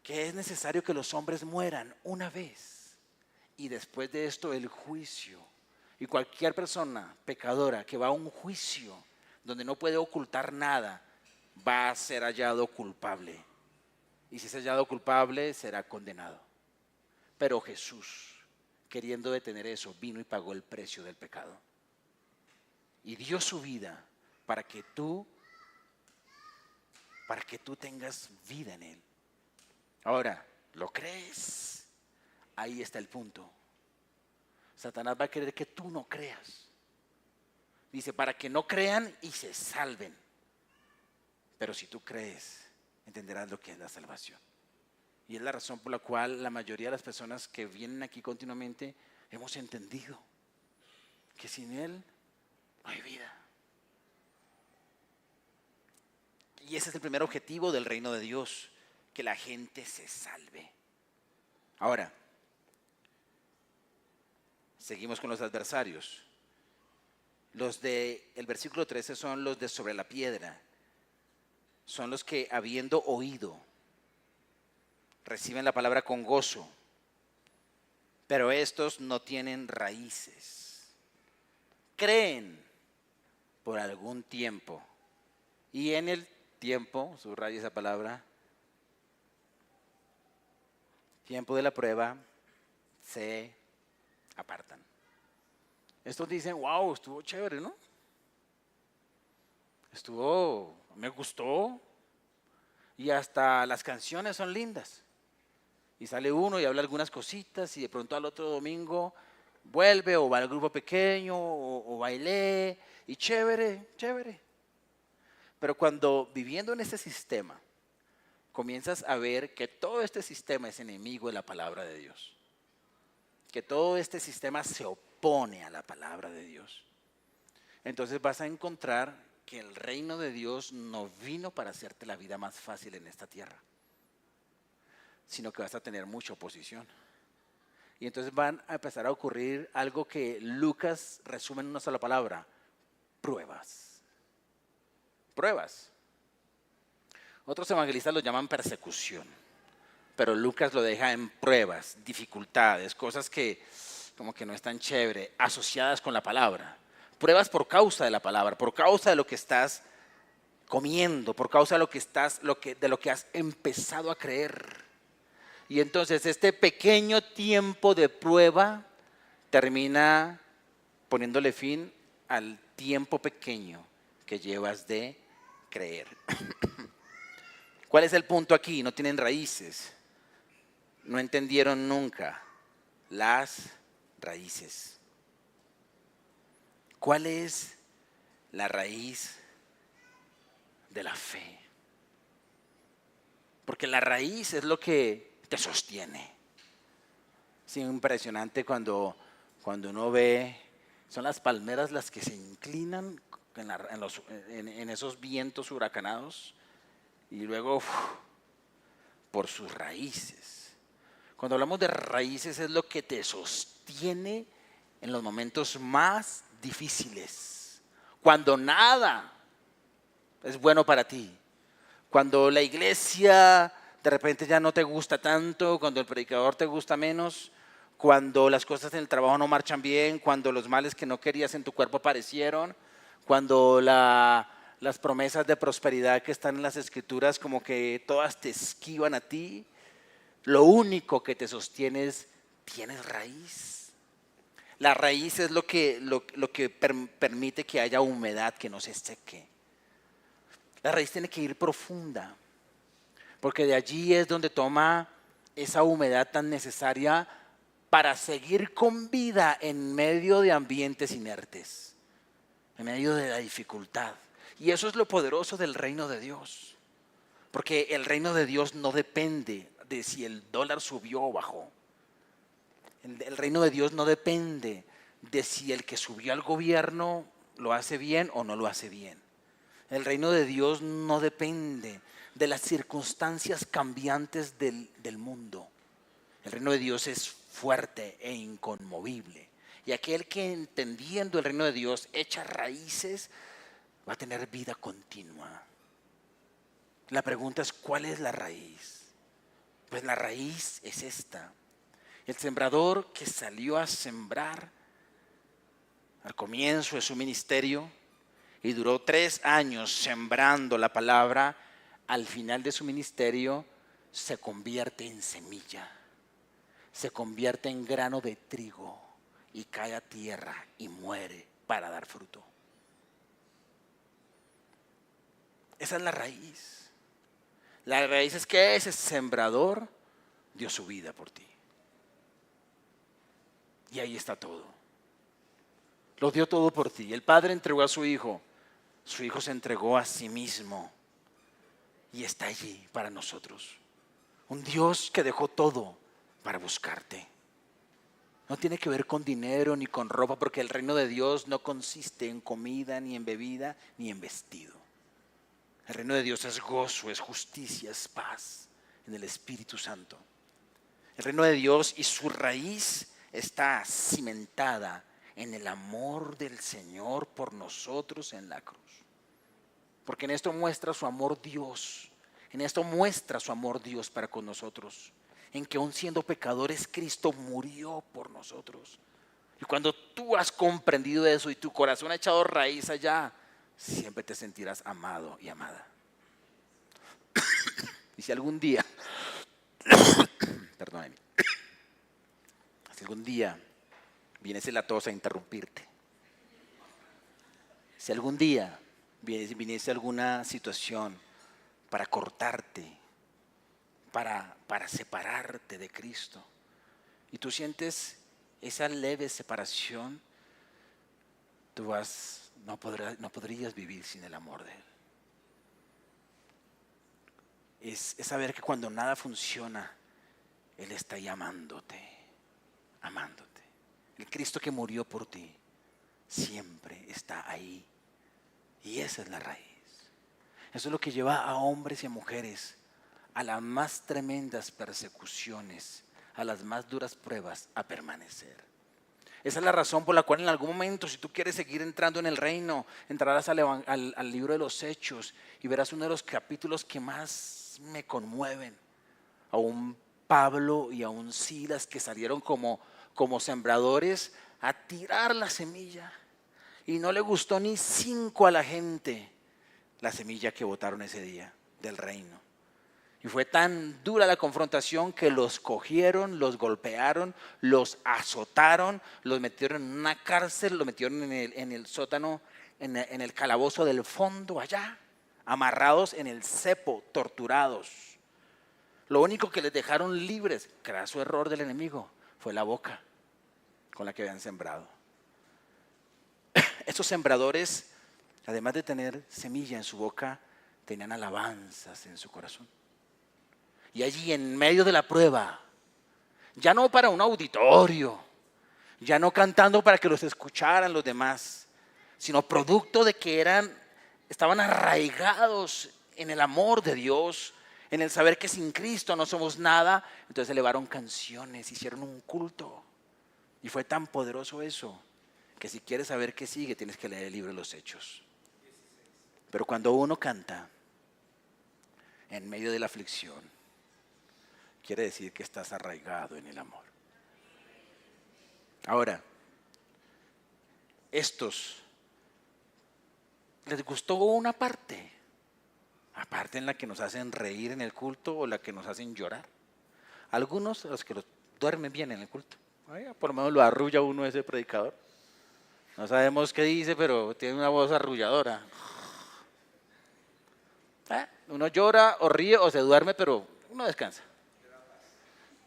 que es necesario que los hombres mueran una vez y después de esto el juicio. Y cualquier persona pecadora que va a un juicio donde no puede ocultar nada, va a ser hallado culpable. Y si es hallado culpable, será condenado. Pero Jesús, queriendo detener eso, vino y pagó el precio del pecado. Y dio su vida para que tú tengas vida en Él. Ahora, ¿lo crees? Ahí está el punto. Satanás va a querer que tú no creas. Dice, para que no crean y se salven. Pero si tú crees, entenderás lo que es la salvación. Y es la razón por la cual la mayoría de las personas que vienen aquí continuamente hemos entendido que sin Él no hay vida. Y ese es el primer objetivo del reino de Dios, que la gente se salve. Ahora, seguimos con los adversarios. Los del versículo 13 son los de sobre la piedra. Son los que, habiendo oído, reciben la palabra con gozo, pero estos no tienen raíces. Creen por algún tiempo, y en el tiempo, subraya esa palabra, tiempo de la prueba, se apartan. Estos dicen, wow, estuvo chévere, ¿no? Me gustó, y hasta las canciones son lindas. Y sale uno y habla algunas cositas, y de pronto al otro domingo vuelve o va al grupo pequeño o bailé, y chévere, chévere. Pero cuando viviendo en ese sistema, comienzas a ver que todo este sistema es enemigo de la palabra de Dios. Que todo este sistema se opone a la palabra de Dios. Entonces vas a encontrar que el reino de Dios no vino para hacerte la vida más fácil en esta tierra, sino que vas a tener mucha oposición. Y entonces van a empezar a ocurrir algo que Lucas resume en una sola palabra: pruebas. Pruebas. Otros evangelistas lo llaman persecución, pero Lucas lo deja en pruebas, dificultades, cosas que como que no están chévere, asociadas con la palabra. Pruebas por causa de la palabra, por causa de lo que estás comiendo, por causa de lo que has empezado a creer. Y entonces este pequeño tiempo de prueba termina poniéndole fin al tiempo pequeño que llevas de creer. ¿Cuál es el punto aquí? No tienen raíces. No entendieron nunca las raíces. ¿Cuál es la raíz de la fe? Porque la raíz es lo que te sostiene. Es impresionante cuando uno ve, son las palmeras las que se inclinan en esos vientos huracanados y luego por sus raíces. Cuando hablamos de raíces es lo que te sostiene en los momentos más difíciles, cuando nada es bueno para ti. Cuando la iglesia de repente ya no te gusta tanto, cuando el predicador te gusta menos, cuando las cosas en el trabajo no marchan bien, cuando los males que no querías en tu cuerpo aparecieron, cuando las promesas de prosperidad que están en las escrituras como que todas te esquivan a ti, lo único que te sostiene es, tienes raíz. La raíz es lo que permite que haya humedad, que no se seque. La raíz tiene que ir profunda, porque de allí es donde toma esa humedad tan necesaria para seguir con vida en medio de ambientes inertes, en medio de la dificultad. Y eso es lo poderoso del reino de Dios, porque el reino de Dios no depende de si el dólar subió o bajó. El reino de Dios no depende de si el que subió al gobierno lo hace bien o no lo hace bien. El reino de Dios no depende de las circunstancias cambiantes del mundo. El reino de Dios es fuerte e inconmovible. Y aquel que entendiendo el reino de Dios echa raíces va a tener vida continua. La pregunta es, ¿cuál es la raíz? Pues la raíz es esta. El sembrador que salió a sembrar al comienzo de su ministerio y duró 3 años sembrando la palabra, al final de su ministerio se convierte en semilla, se convierte en grano de trigo y cae a tierra y muere para dar fruto. Esa es la raíz. La raíz es que ese sembrador dio su vida por ti. Y ahí está todo. Lo dio todo por ti. El Padre entregó a su Hijo se entregó a sí mismo y está allí para nosotros. Un Dios que dejó todo para buscarte. No tiene que ver con dinero ni con ropa, porque el reino de Dios no consiste en comida, ni en bebida, ni en vestido. El reino de Dios es gozo, es justicia, es paz en el Espíritu Santo. El reino de Dios y su raíz está cimentada en el amor del Señor por nosotros en la cruz. Porque en esto muestra su amor Dios. En esto muestra su amor Dios para con nosotros. En que aun siendo pecadores, Cristo murió por nosotros. Y cuando tú has comprendido eso y tu corazón ha echado raíz allá, siempre te sentirás amado y amada. Y si algún día, perdóname, si algún día vienes la tos a interrumpirte, si algún día viniese alguna situación para cortarte, para separarte de Cristo, y tú sientes esa leve separación, no podrías vivir sin el amor de Él. Es saber que cuando nada funciona, Él está ahí amándote. El Cristo que murió por ti siempre está ahí. Y esa es la raíz. Eso es lo que lleva a hombres y a mujeres a las más tremendas persecuciones, a las más duras pruebas, a permanecer. Esa es la razón por la cual en algún momento, si tú quieres seguir entrando en el reino, entrarás al libro de los Hechos y verás uno de los capítulos que más me conmueven. A un Pablo y a un Silas que salieron como sembradores a tirar la semilla. Y no le gustó ni 5 a la gente la semilla que botaron ese día del reino. Y fue tan dura la confrontación que los cogieron, los golpearon, los azotaron, los metieron en una cárcel, los metieron en el sótano, en el calabozo del fondo allá, amarrados en el cepo, torturados. Lo único que les dejaron libres, craso error del enemigo, fue la boca con la que habían sembrado. Estos sembradores, además de tener semilla en su boca, tenían alabanzas en su corazón. Y allí en medio de la prueba, ya no para un auditorio, ya no cantando para que los escucharan los demás, sino producto de que estaban arraigados en el amor de Dios, en el saber que sin Cristo no somos nada. Entonces elevaron canciones, hicieron un culto. Y fue tan poderoso eso, que si quieres saber qué sigue, tienes que leer el libro de los Hechos. Pero cuando uno canta en medio de la aflicción, quiere decir que estás arraigado en el amor. Ahora, estos, ¿les gustó una parte? Aparte en la que nos hacen reír en el culto o la que nos hacen llorar. Algunos, los que duermen bien en el culto. Ay, por lo menos lo arrulla uno ese predicador. No sabemos qué dice, pero tiene una voz arrulladora. Uno llora o ríe o se duerme, pero uno descansa.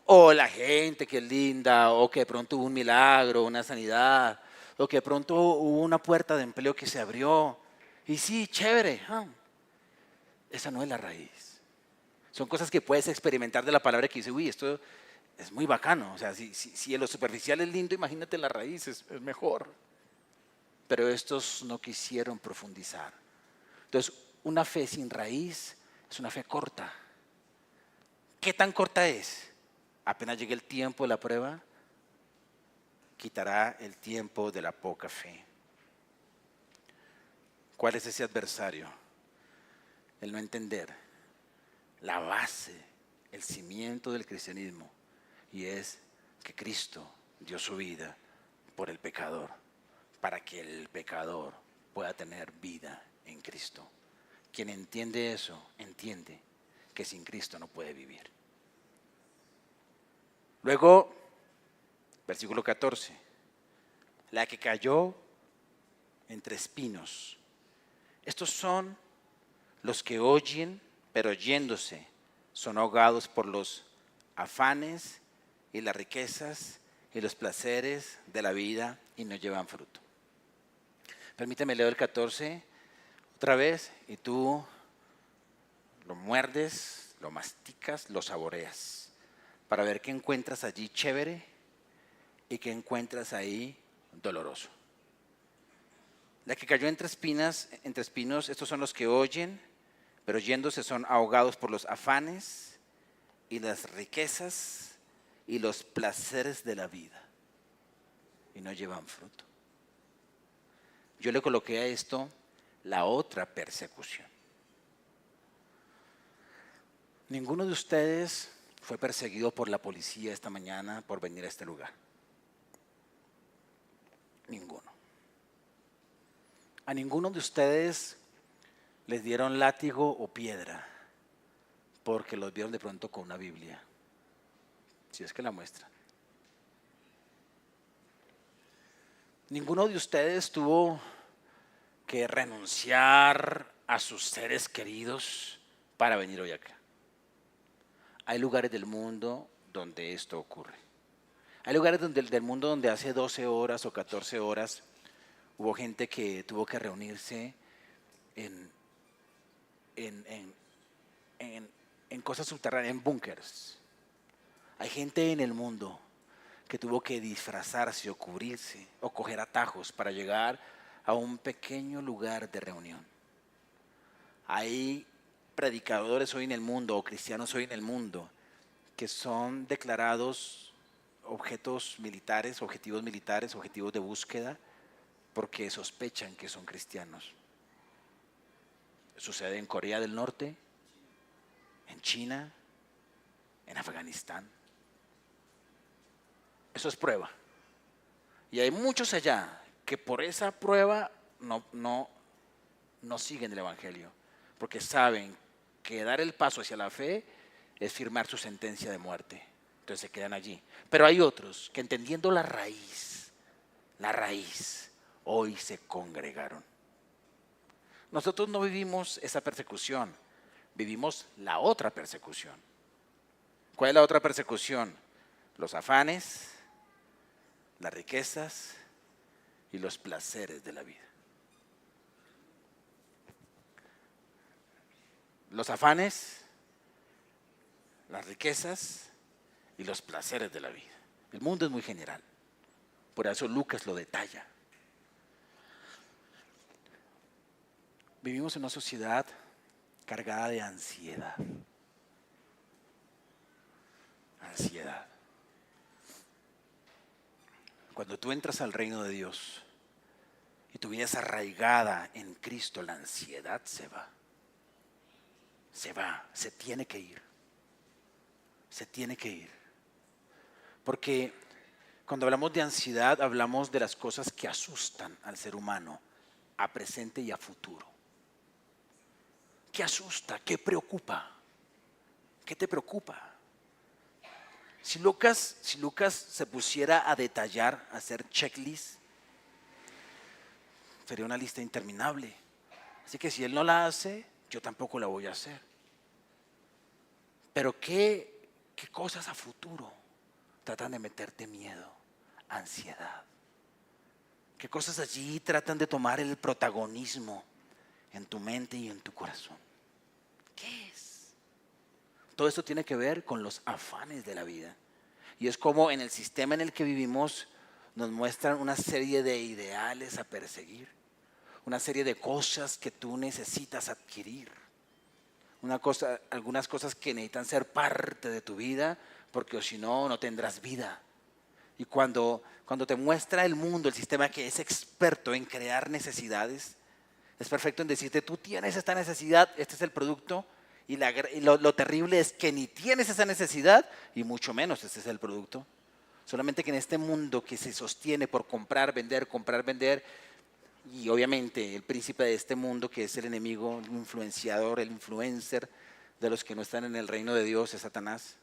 O la gente que es linda, o que de pronto hubo un milagro, una sanidad, o que de pronto hubo una puerta de empleo que se abrió. Y sí, chévere. Esa no es la raíz. Son cosas que puedes experimentar de la palabra que dice, uy, esto es muy bacano. O sea, si en lo superficial es lindo, imagínate la raíz, es mejor. Pero estos no quisieron profundizar. Entonces, una fe sin raíz es una fe corta. ¿Qué tan corta es? Apenas llegue el tiempo de la prueba, quitará el tiempo de la poca fe. ¿Cuál es ese adversario? El no entender la base, el cimiento del cristianismo, y es que Cristo dio su vida por el pecador, para que el pecador pueda tener vida en Cristo. Quien entiende eso, entiende que sin Cristo no puede vivir. Luego, versículo 14, la que cayó entre espinos. Estos son los que oyen, pero oyéndose son ahogados por los afanes y las riquezas y los placeres de la vida y no llevan fruto. Permíteme leer el 14 otra vez y tú lo muerdes, lo masticas, lo saboreas para ver qué encuentras allí chévere y qué encuentras ahí doloroso. La que cayó entre espinos, estos son los que oyen, pero oyéndose son ahogados por los afanes y las riquezas y los placeres de la vida y no llevan fruto. Yo le coloqué a esto la otra persecución. Ninguno de ustedes fue perseguido por la policía esta mañana por venir a este lugar. Ninguno. A ninguno de ustedes les dieron látigo o piedra porque los vieron de pronto con una Biblia, si es que la muestran. Ninguno de ustedes tuvo que renunciar a sus seres queridos para venir hoy acá. Hay lugares del mundo donde esto ocurre. Hay lugares del mundo donde hace 12 horas o 14 horas hubo gente que tuvo que reunirse en cosas subterráneas, en búnkers. Hay gente en el mundo que tuvo que disfrazarse o cubrirse o coger atajos para llegar a un pequeño lugar de reunión. Hay predicadores hoy en el mundo o cristianos hoy en el mundo que son declarados objetivos militares, objetivos de búsqueda, porque sospechan que son cristianos. Sucede en Corea del Norte, en China, en Afganistán. Eso es prueba. Y hay muchos allá que por esa prueba no siguen el Evangelio, porque saben que dar el paso hacia la fe es firmar su sentencia de muerte. Entonces se quedan allí. Pero hay otros que entendiendo la raíz, hoy se congregaron. Nosotros no vivimos esa persecución, vivimos la otra persecución. ¿Cuál es la otra persecución? Los afanes, las riquezas y los placeres de la vida. Los afanes, las riquezas y los placeres de la vida. El mundo es muy general, por eso Lucas lo detalla. Vivimos en una sociedad cargada de ansiedad. Ansiedad. Cuando tú entras al reino de Dios y tu vida es arraigada en Cristo, la ansiedad se va. Se va, se tiene que ir. Se tiene que ir. Porque cuando hablamos de ansiedad, hablamos de las cosas que asustan al ser humano a presente y a futuro. ¿Qué asusta? ¿Qué preocupa? ¿Qué te preocupa? Si Lucas se pusiera a detallar, a hacer checklist, sería una lista interminable. Así que si él no la hace, yo tampoco la voy a hacer. Pero ¿qué cosas a futuro tratan de meterte miedo, ansiedad? ¿Qué cosas allí tratan de tomar el protagonismo en tu mente y en tu corazón? ¿Qué es? Todo esto tiene que ver con los afanes de la vida. Y es como en el sistema en el que vivimos nos muestran una serie de ideales a perseguir, una serie de cosas que tú necesitas adquirir, algunas cosas que necesitan ser parte de tu vida, porque si no, no tendrás vida. Y cuando te muestra el mundo, el sistema que es experto en crear necesidades, es perfecto en decirte, tú tienes esta necesidad, este es el producto, y lo terrible es que ni tienes esa necesidad, y mucho menos este es el producto. Solamente que en este mundo que se sostiene por comprar, vender, y obviamente el príncipe de este mundo, que es el enemigo, el influenciador, el influencer de los que no están en el reino de Dios, es Satanás,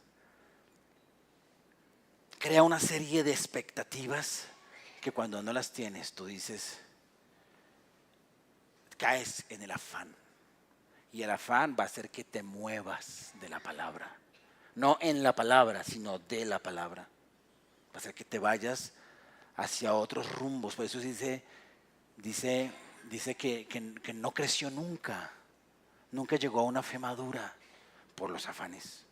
crea una serie de expectativas que cuando no las tienes, tú dices, caes en el afán. Y el afán va a hacer que te muevas de la palabra. No en la palabra, sino de la palabra. Va a hacer que te vayas hacia otros rumbos. Por eso dice que no creció nunca. Nunca llegó a una fe madura por los afanes.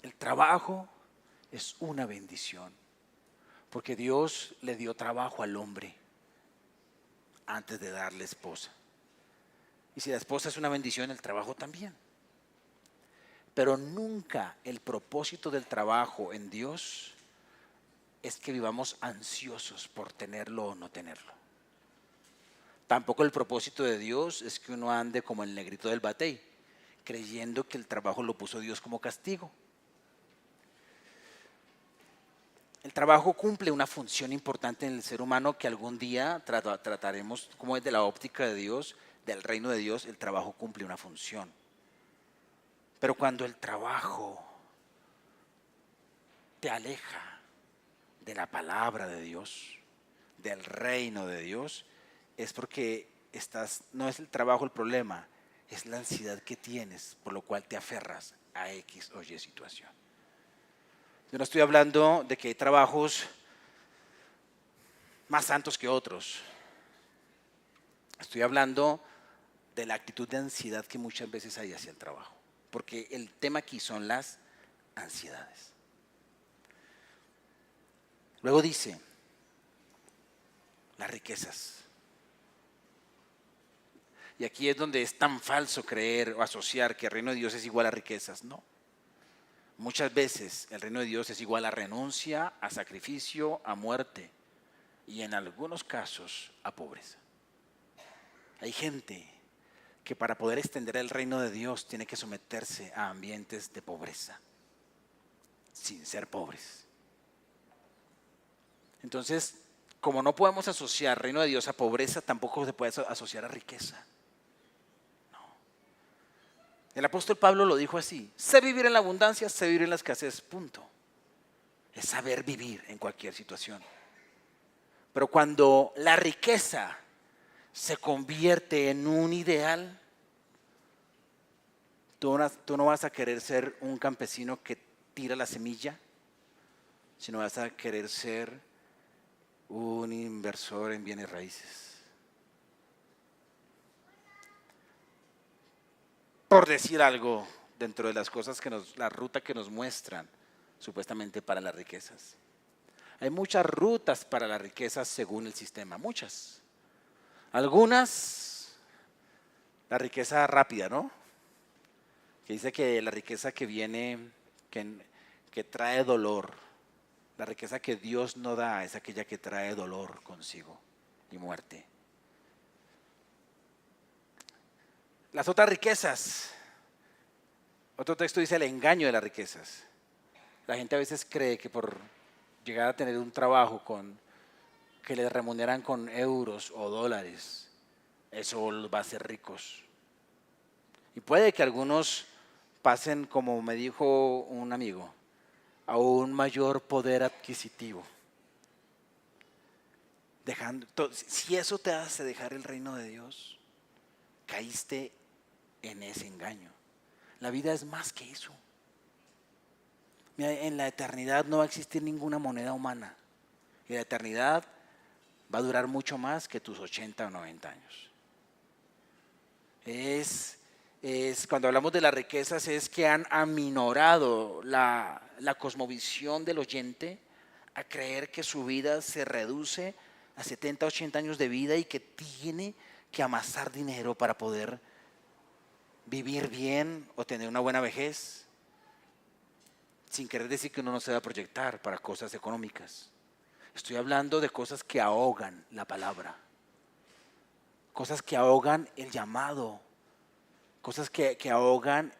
El trabajo es una bendición. Porque Dios le dio trabajo al hombre antes de darle esposa. Y si la esposa es una bendición, el trabajo también. Pero nunca el propósito del trabajo en Dios es que vivamos ansiosos por tenerlo o no tenerlo. Tampoco el propósito de Dios es que uno ande como el negrito del batey, creyendo que el trabajo lo puso Dios como castigo. El trabajo cumple una función importante en el ser humano que algún día trataremos como desde la óptica de Dios, del reino de Dios. El trabajo cumple una función. Pero cuando el trabajo te aleja de la palabra de Dios, del reino de Dios, es porque no es el trabajo el problema, es la ansiedad que tienes, por lo cual te aferras a X o Y situación. Yo no estoy hablando de que hay trabajos más santos que otros. Estoy hablando de la actitud de ansiedad que muchas veces hay hacia el trabajo. Porque el tema aquí son las ansiedades. Luego dice, las riquezas. Y aquí es donde es tan falso creer o asociar que el reino de Dios es igual a riquezas. No. Muchas veces el reino de Dios es igual a renuncia, a sacrificio, a muerte y en algunos casos a pobreza. Hay gente que para poder extender el reino de Dios tiene que someterse a ambientes de pobreza, sin ser pobres. Entonces, como no podemos asociar reino de Dios a pobreza, tampoco se puede asociar a riqueza. El apóstol Pablo lo dijo así: sé vivir en la abundancia, sé vivir en la escasez, punto. Es saber vivir en cualquier situación. Pero cuando la riqueza se convierte en un ideal, tú no vas a querer ser un campesino que tira la semilla, sino vas a querer ser un inversor en bienes raíces. Por decir algo, dentro de las cosas la ruta que nos muestran supuestamente para las riquezas. Hay muchas rutas para las riquezas según el sistema, muchas. Algunas, la riqueza rápida, ¿no? Que dice que la riqueza que viene, que trae dolor, la riqueza que Dios no da es aquella que trae dolor consigo. y muerte. Las otras riquezas. Otro texto dice el engaño de las riquezas. La gente a veces cree que por llegar a tener un trabajo que les remuneran con euros o dólares, eso los va a hacer ricos. Y puede que algunos pasen, como me dijo un amigo, a un mayor poder adquisitivo. Si eso te hace dejar el reino de Dios, caíste en ese engaño. La vida es más que eso. Mira, en la eternidad no va a existir ninguna moneda humana. Y la eternidad va a durar mucho más que tus 80 o 90 años. Cuando hablamos de las riquezas, es que han aminorado la cosmovisión del oyente a creer que su vida se reduce a 70, 80 años de vida y que tiene que amasar dinero para poder vivir bien o tener una buena vejez, sin querer decir que uno no se va a proyectar para cosas económicas. Estoy hablando de cosas que ahogan la palabra, cosas que ahogan el llamado, cosas que ahogan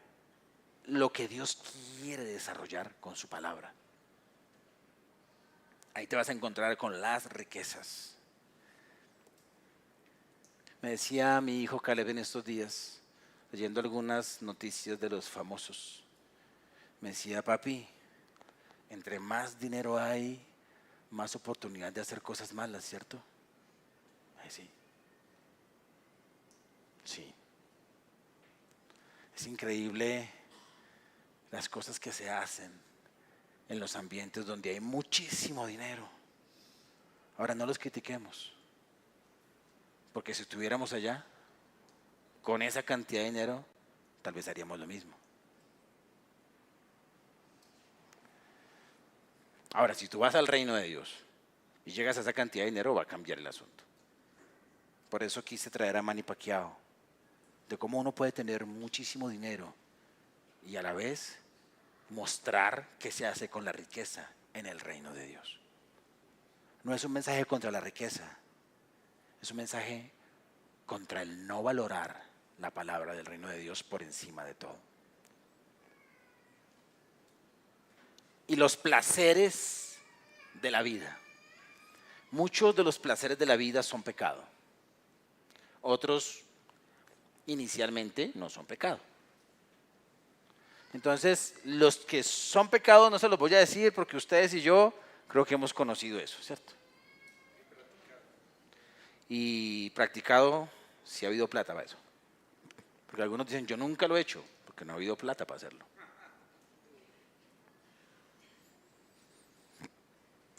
lo que Dios quiere desarrollar con su palabra. Ahí te vas a encontrar con las riquezas. Me decía mi hijo Caleb en estos días, leyendo algunas noticias de los famosos, me decía: papi, entre más dinero hay, más oportunidad de hacer cosas malas, ¿cierto? Sí. Sí. Es increíble las cosas que se hacen en los ambientes donde hay muchísimo dinero. Ahora, no los critiquemos, porque si estuviéramos allá, con esa cantidad de dinero, tal vez haríamos lo mismo. Ahora, si tú vas al reino de Dios y llegas a esa cantidad de dinero, va a cambiar el asunto. Por eso quise traer a Manny Pacquiao, de cómo uno puede tener muchísimo dinero y a la vez mostrar qué se hace con la riqueza en el reino de Dios. No es un mensaje contra la riqueza, es un mensaje contra el no valorar la palabra del reino de Dios por encima de todo. Y los placeres de la vida. Muchos de los placeres de la vida son pecado. Otros inicialmente no son pecado. Entonces, los que son pecados no se los voy a decir porque ustedes y yo creo que hemos conocido eso, ¿cierto? Y practicado si ha habido plata para eso. Porque algunos dicen: yo nunca lo he hecho porque no ha habido plata para hacerlo.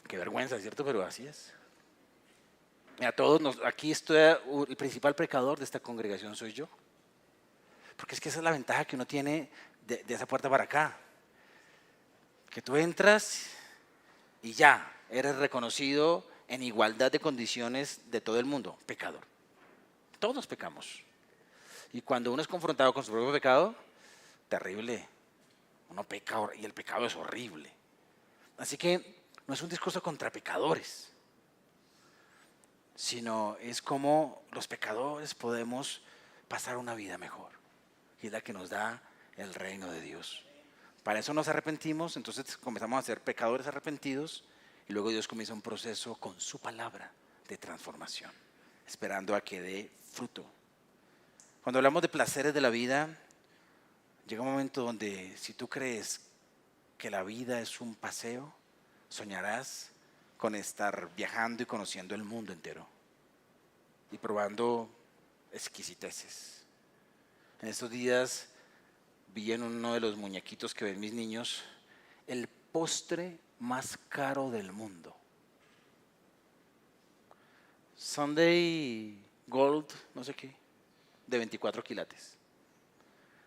Qué vergüenza, ¿cierto? Pero así es. A todos aquí el principal pecador de esta congregación soy yo. Porque es que esa es la ventaja que uno tiene de esa puerta para acá. Que tú entras y ya, eres reconocido en igualdad de condiciones de todo el mundo, pecador. Todos pecamos. Y cuando uno es confrontado con su propio pecado, terrible. Uno peca y el pecado es horrible. Así que no es un discurso contra pecadores, sino es como los pecadores podemos pasar una vida mejor. Y es la que nos da el reino de Dios. Para eso nos arrepentimos, entonces comenzamos a ser pecadores arrepentidos y luego Dios comienza un proceso con su palabra de transformación, esperando a que dé fruto. Cuando hablamos de placeres de la vida, llega un momento donde si tú crees que la vida es un paseo, soñarás con estar viajando y conociendo el mundo entero y probando exquisiteces. En estos días vi en uno de los muñequitos que ven mis niños el postre más caro del mundo. Sunday Gold, no sé qué, de 24 quilates.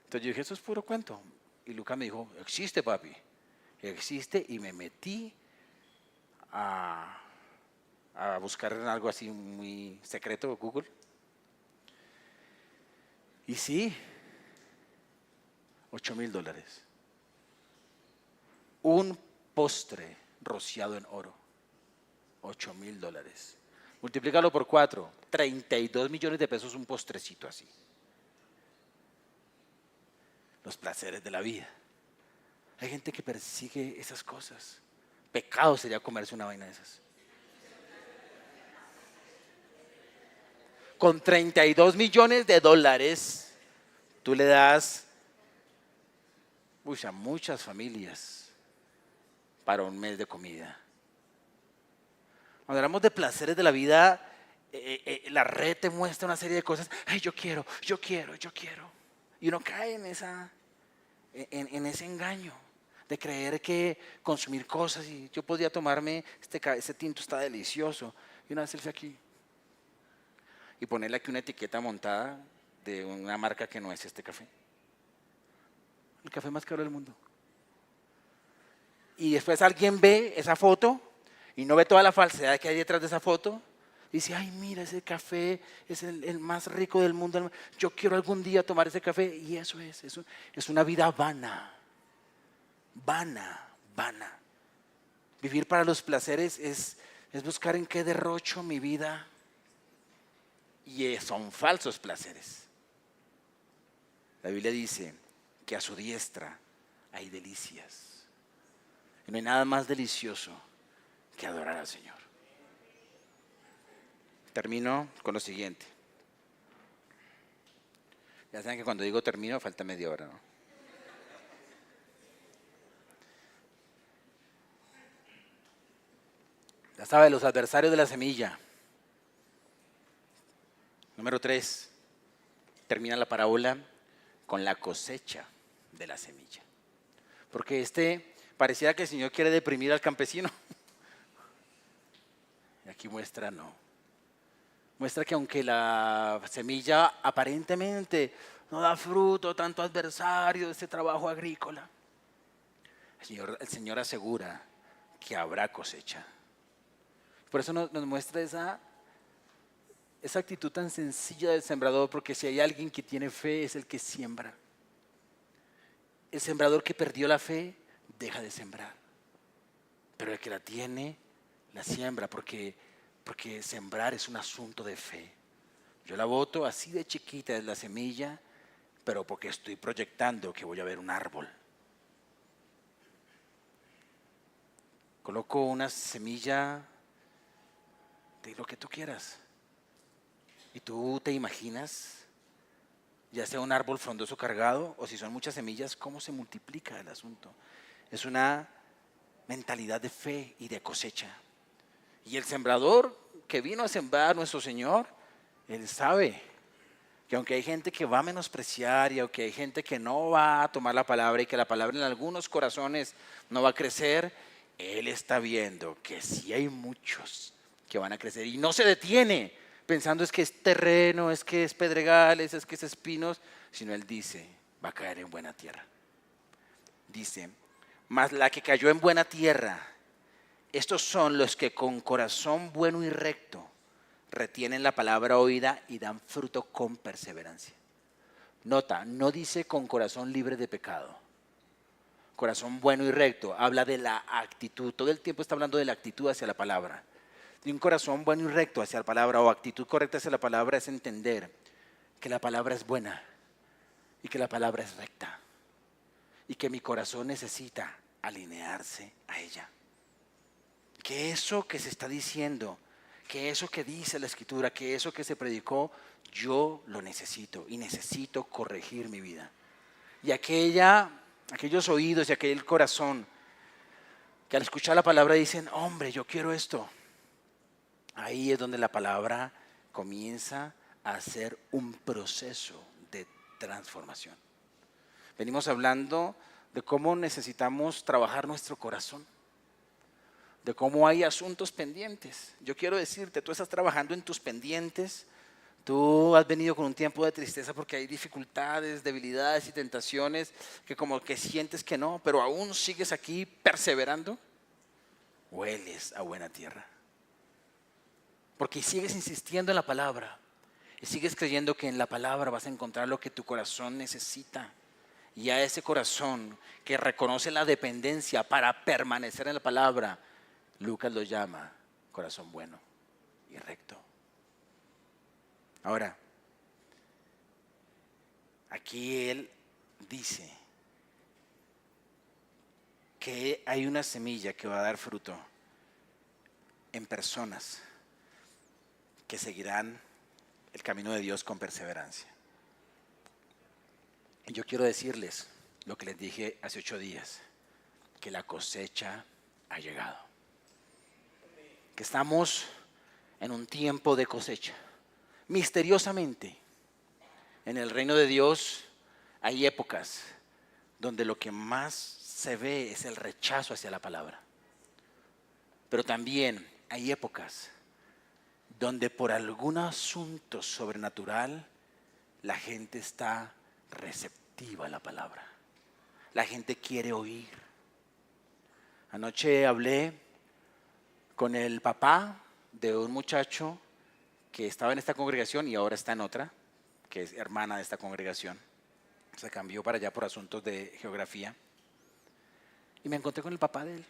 Entonces yo dije: eso es puro cuento. Y Luca me dijo: existe, papi, existe. Y me metí a buscar en algo así muy secreto, Google. Y sí, $8,000. Un postre rociado en oro, $8,000. Multiplícalo por 4, 32 millones de pesos un postrecito así. Los placeres de la vida. Hay gente que persigue esas cosas. Pecado sería comerse una vaina de esas. Con 32 millones de dólares, tú le das a muchas familias para un mes de comida. Cuando hablamos de placeres de la vida, la red te muestra una serie de cosas. Ay, yo quiero. Y uno cae en ese engaño de creer que consumir cosas, y yo podría tomarme este tinto, está delicioso, y una selfie aquí y ponerle aquí una etiqueta montada de una marca que no es este café, el café más caro del mundo. Y después alguien ve esa foto y no ve toda la falsedad que hay detrás de esa foto. Y dice, ay, mira, ese café es el más rico del mundo. Yo quiero algún día tomar ese café. Y eso es una vida vana. Vana. Vivir para los placeres es buscar en qué derrocho mi vida. Y son falsos placeres. La Biblia dice que a su diestra hay delicias. Y no hay nada más delicioso que adorar al Señor. Termino con lo siguiente. Ya saben que cuando digo termino falta media hora, ¿no? Ya saben, los adversarios de la semilla. Número 3. Termina la parábola con la cosecha de la semilla. Porque pareciera que el Señor quiere deprimir al campesino. Y aquí muestra no. Muestra que aunque la semilla aparentemente no da fruto, tanto adversario de este trabajo agrícola, el Señor asegura que habrá cosecha. Por eso nos muestra esa actitud tan sencilla del sembrador, porque si hay alguien que tiene fe es el que siembra. El sembrador que perdió la fe deja de sembrar, pero el que la tiene la siembra, porque sembrar es un asunto de fe. Yo la boto así de chiquita, es la semilla, pero porque estoy proyectando que voy a ver un árbol. Coloco una semilla de lo que tú quieras y tú te imaginas, ya sea un árbol frondoso cargado o si son muchas semillas, cómo se multiplica el asunto. Es una mentalidad de fe y de cosecha. Y el sembrador que vino a sembrar nuestro Señor, Él sabe que aunque hay gente que va a menospreciar y aunque hay gente que no va a tomar la palabra y que la palabra en algunos corazones no va a crecer, Él está viendo que sí hay muchos que van a crecer y no se detiene pensando es que es terreno, es que es pedregales, es que es espinos, sino Él dice, va a caer en buena tierra. Dice, mas la que cayó en buena tierra, estos son los que con corazón bueno y recto retienen la palabra oída y dan fruto con perseverancia. Nota, no dice con corazón libre de pecado. Corazón bueno y recto habla de la actitud. Todo el tiempo está hablando de la actitud hacia la palabra. Y un corazón bueno y recto hacia la palabra o actitud correcta hacia la palabra es entender que la palabra es buena y que la palabra es recta y que mi corazón necesita alinearse a ella. Que eso que se está diciendo, que eso que dice la Escritura, que eso que se predicó, yo lo necesito y necesito corregir mi vida. Y aquellos oídos y aquel corazón que al escuchar la palabra dicen, hombre, yo quiero esto. Ahí es donde la palabra comienza a hacer un proceso de transformación. Venimos hablando de cómo necesitamos trabajar nuestro corazón, de cómo hay asuntos pendientes. Yo quiero decirte, tú estás trabajando en tus pendientes, tú has venido con un tiempo de tristeza porque hay dificultades, debilidades y tentaciones que como que sientes que no, pero aún sigues aquí perseverando, hueles a buena tierra. Porque sigues insistiendo en la palabra y sigues creyendo que en la palabra vas a encontrar lo que tu corazón necesita. Y a ese corazón que reconoce la dependencia para permanecer en la palabra, Lucas lo llama corazón bueno y recto. Ahora, aquí él dice que hay una semilla que va a dar fruto en personas que seguirán el camino de Dios con perseverancia. Y yo quiero decirles lo que les dije hace 8 días, que la cosecha ha llegado. Que estamos en un tiempo de cosecha. Misteriosamente, en el reino de Dios hay épocas donde lo que más se ve es el rechazo hacia la palabra. Pero también hay épocas donde por algún asunto sobrenatural la gente está receptiva a la palabra. La gente quiere oír. Anoche hablé con el papá de un muchacho que estaba en esta congregación y ahora está en otra, que es hermana de esta congregación. Se cambió para allá por asuntos de geografía. Y me encontré con el papá de él.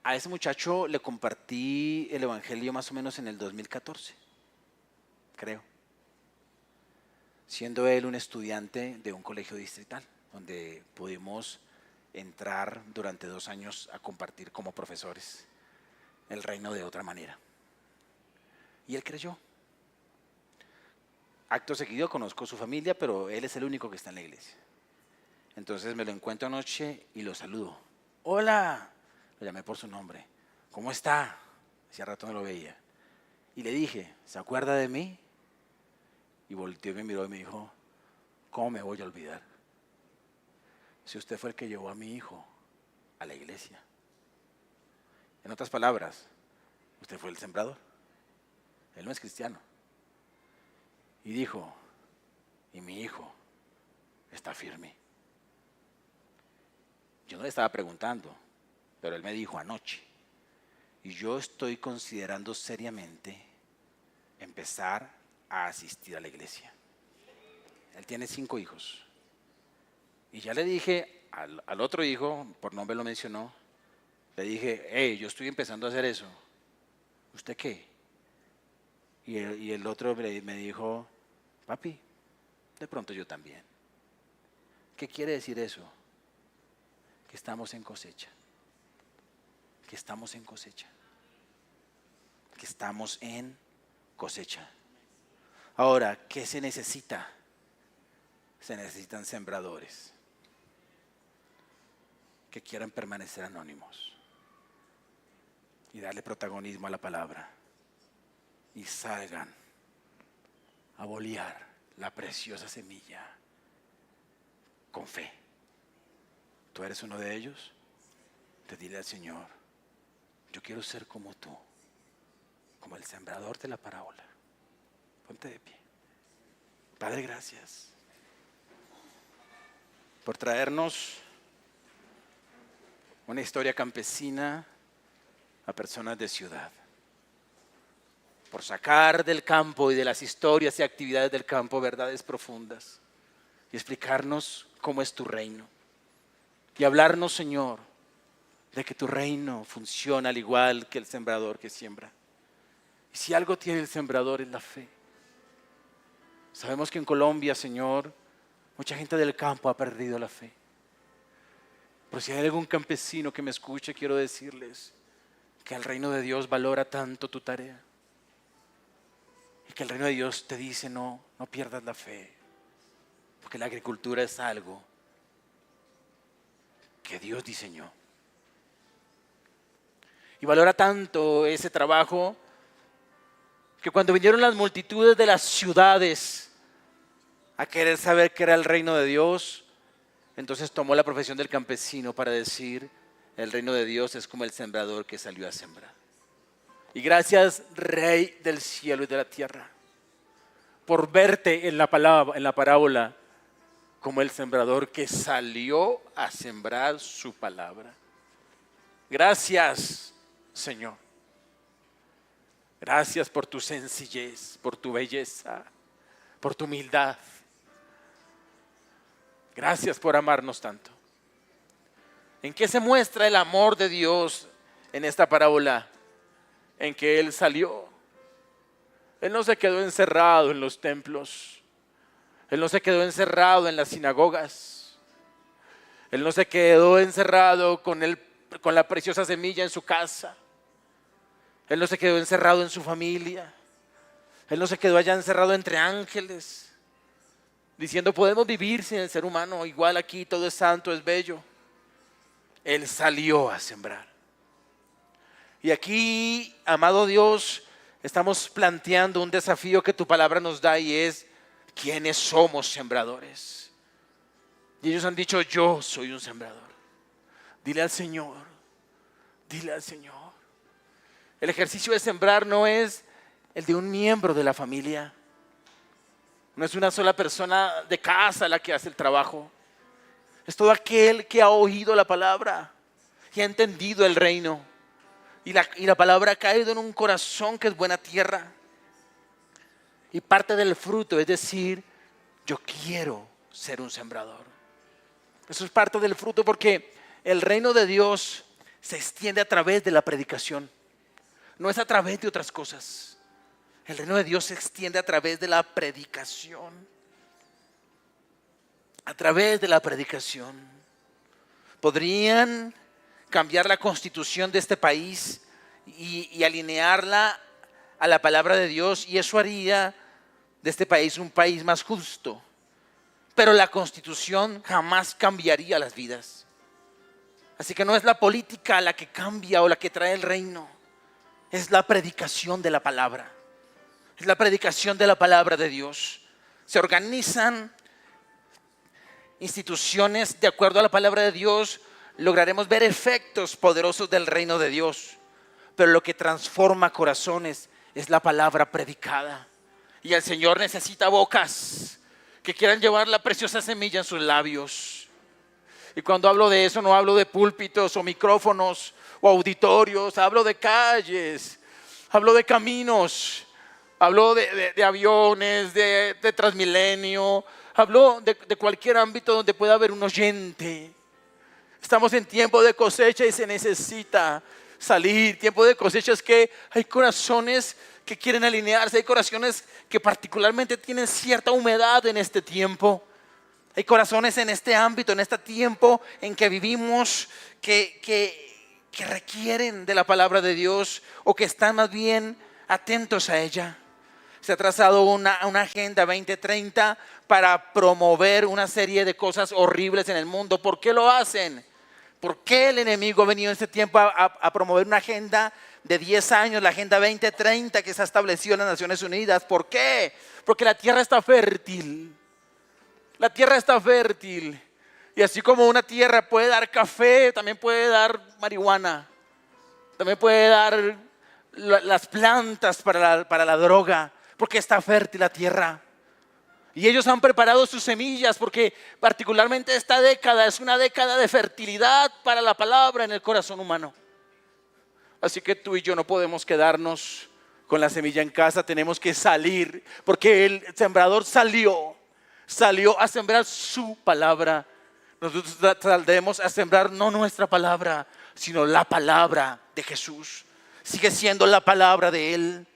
A ese muchacho le compartí el evangelio más o menos en el 2014, creo. Siendo él un estudiante de un colegio distrital, donde pudimos entrar durante 2 años a compartir como profesores el reino de otra manera. Y él creyó. Acto seguido conozco su familia, pero él es el único que está en la iglesia. Entonces me lo encuentro anoche y lo saludo. ¡Hola! Lo llamé por su nombre. ¿Cómo está? Hacía rato no lo veía. Y le dije, ¿se acuerda de mí? Y volteó y me miró y me dijo, ¿cómo me voy a olvidar? Si usted fue el que llevó a mi hijo a la iglesia. En otras palabras, usted fue el sembrador. Él no es cristiano. Y dijo, y mi hijo está firme. Yo no le estaba preguntando, pero él me dijo anoche, y yo estoy considerando seriamente empezar a asistir a la iglesia. Él tiene 5 hijos. Y ya le dije al otro hijo, por nombre lo mencionó, le dije, hey, yo estoy empezando a hacer eso. ¿Usted qué? Y el otro me dijo, papi, de pronto yo también. ¿Qué quiere decir eso? Que estamos en cosecha. Que estamos en cosecha. Que estamos en cosecha. Ahora, ¿qué se necesita? Se necesitan sembradores que quieran permanecer anónimos y darle protagonismo a la palabra y salgan a bolear la preciosa semilla con fe. ¿Tú eres uno de ellos? Te dile al Señor, yo quiero ser como tú, como el sembrador de la parábola. Ponte de pie. Padre, gracias por traernos una historia campesina a personas de ciudad. Por sacar del campo y de las historias y actividades del campo verdades profundas y explicarnos cómo es tu reino. Y hablarnos, Señor, de que tu reino funciona al igual que el sembrador que siembra. Y si algo tiene el sembrador es la fe. Sabemos que en Colombia, Señor, mucha gente del campo ha perdido la fe. Pero si hay algún campesino que me escuche, quiero decirles que el reino de Dios valora tanto tu tarea. Y que el reino de Dios te dice, no pierdas la fe. Porque la agricultura es algo que Dios diseñó. Y valora tanto ese trabajo que cuando vinieron las multitudes de las ciudades a querer saber qué era el reino de Dios, entonces tomó la profesión del campesino para decir, el reino de Dios es como el sembrador que salió a sembrar. Y gracias, Rey del cielo y de la tierra, por verte en la parábola como el sembrador que salió a sembrar su palabra. Gracias, Señor. Gracias por tu sencillez, por tu belleza, por tu humildad. Gracias por amarnos tanto. ¿En qué se muestra el amor de Dios en esta parábola? En que Él salió Él no se quedó encerrado en los templos. Él no se quedó encerrado en las sinagogas. Él no se quedó encerrado con la preciosa semilla en su casa. Él no se quedó encerrado en su familia. Él no se quedó allá encerrado entre ángeles, diciendo podemos vivir sin el ser humano, igual aquí todo es santo, es bello. Él salió a sembrar. Y aquí, amado Dios, estamos planteando un desafío que tu palabra nos da, y es: ¿quiénes somos sembradores? Y ellos han dicho: yo soy un sembrador. Dile al Señor, dile al Señor. El ejercicio de sembrar no es el de un miembro de la familia. No es una sola persona de casa la que hace el trabajo. Es todo aquel que ha oído la palabra y ha entendido el reino. Y la palabra ha caído en un corazón que es buena tierra. Y parte del fruto es decir: yo quiero ser un sembrador. Eso es parte del fruto, porque el reino de Dios se extiende a través de la predicación. No es a través de otras cosas. El reino de Dios se extiende a través de la predicación. A través de la predicación. Podrían cambiar la constitución de este país y alinearla a la palabra de Dios, y eso haría de este país un país más justo. Pero la constitución jamás cambiaría las vidas. Así que no es la política la que cambia o la que trae el reino. Es la predicación de la palabra. Es la predicación de la palabra de Dios. Se organizan instituciones de acuerdo a la palabra de Dios, lograremos ver efectos poderosos del reino de Dios. Pero lo que transforma corazones es la palabra predicada. Y el Señor necesita bocas que quieran llevar la preciosa semilla en sus labios. Y cuando hablo de eso, no hablo de púlpitos o micrófonos o auditorios. Hablo de calles, hablo de caminos, hablo de aviones, de Transmilenio. Hablo de cualquier ámbito donde pueda haber un oyente. Estamos en tiempo de cosecha y se necesita salir. Tiempo de cosecha es que hay corazones que quieren alinearse. Hay corazones que particularmente tienen cierta humedad en este tiempo. Hay corazones en este ámbito, en este tiempo en que vivimos, que requieren de la palabra de Dios, o que están más bien atentos a ella. Se ha trazado una agenda 2030 para promover una serie de cosas horribles en el mundo. ¿Por qué lo hacen? ¿Por qué el enemigo ha venido en este tiempo a promover una agenda de 10 años, la agenda 2030 que se ha establecido en las Naciones Unidas? ¿Por qué? Porque la tierra está fértil. La tierra está fértil. Y así como una tierra puede dar café, también puede dar marihuana. También puede dar las plantas para la droga. Porque está fértil la tierra. Y ellos han preparado sus semillas, porque particularmente esta década es una década de fertilidad para la palabra en el corazón humano. Así que tú y yo no podemos quedarnos con la semilla en casa. Tenemos que salir, porque el sembrador salió a sembrar su palabra. Nosotros saldremos a sembrar no nuestra palabra, sino la palabra de Jesús. Sigue siendo la palabra de Él.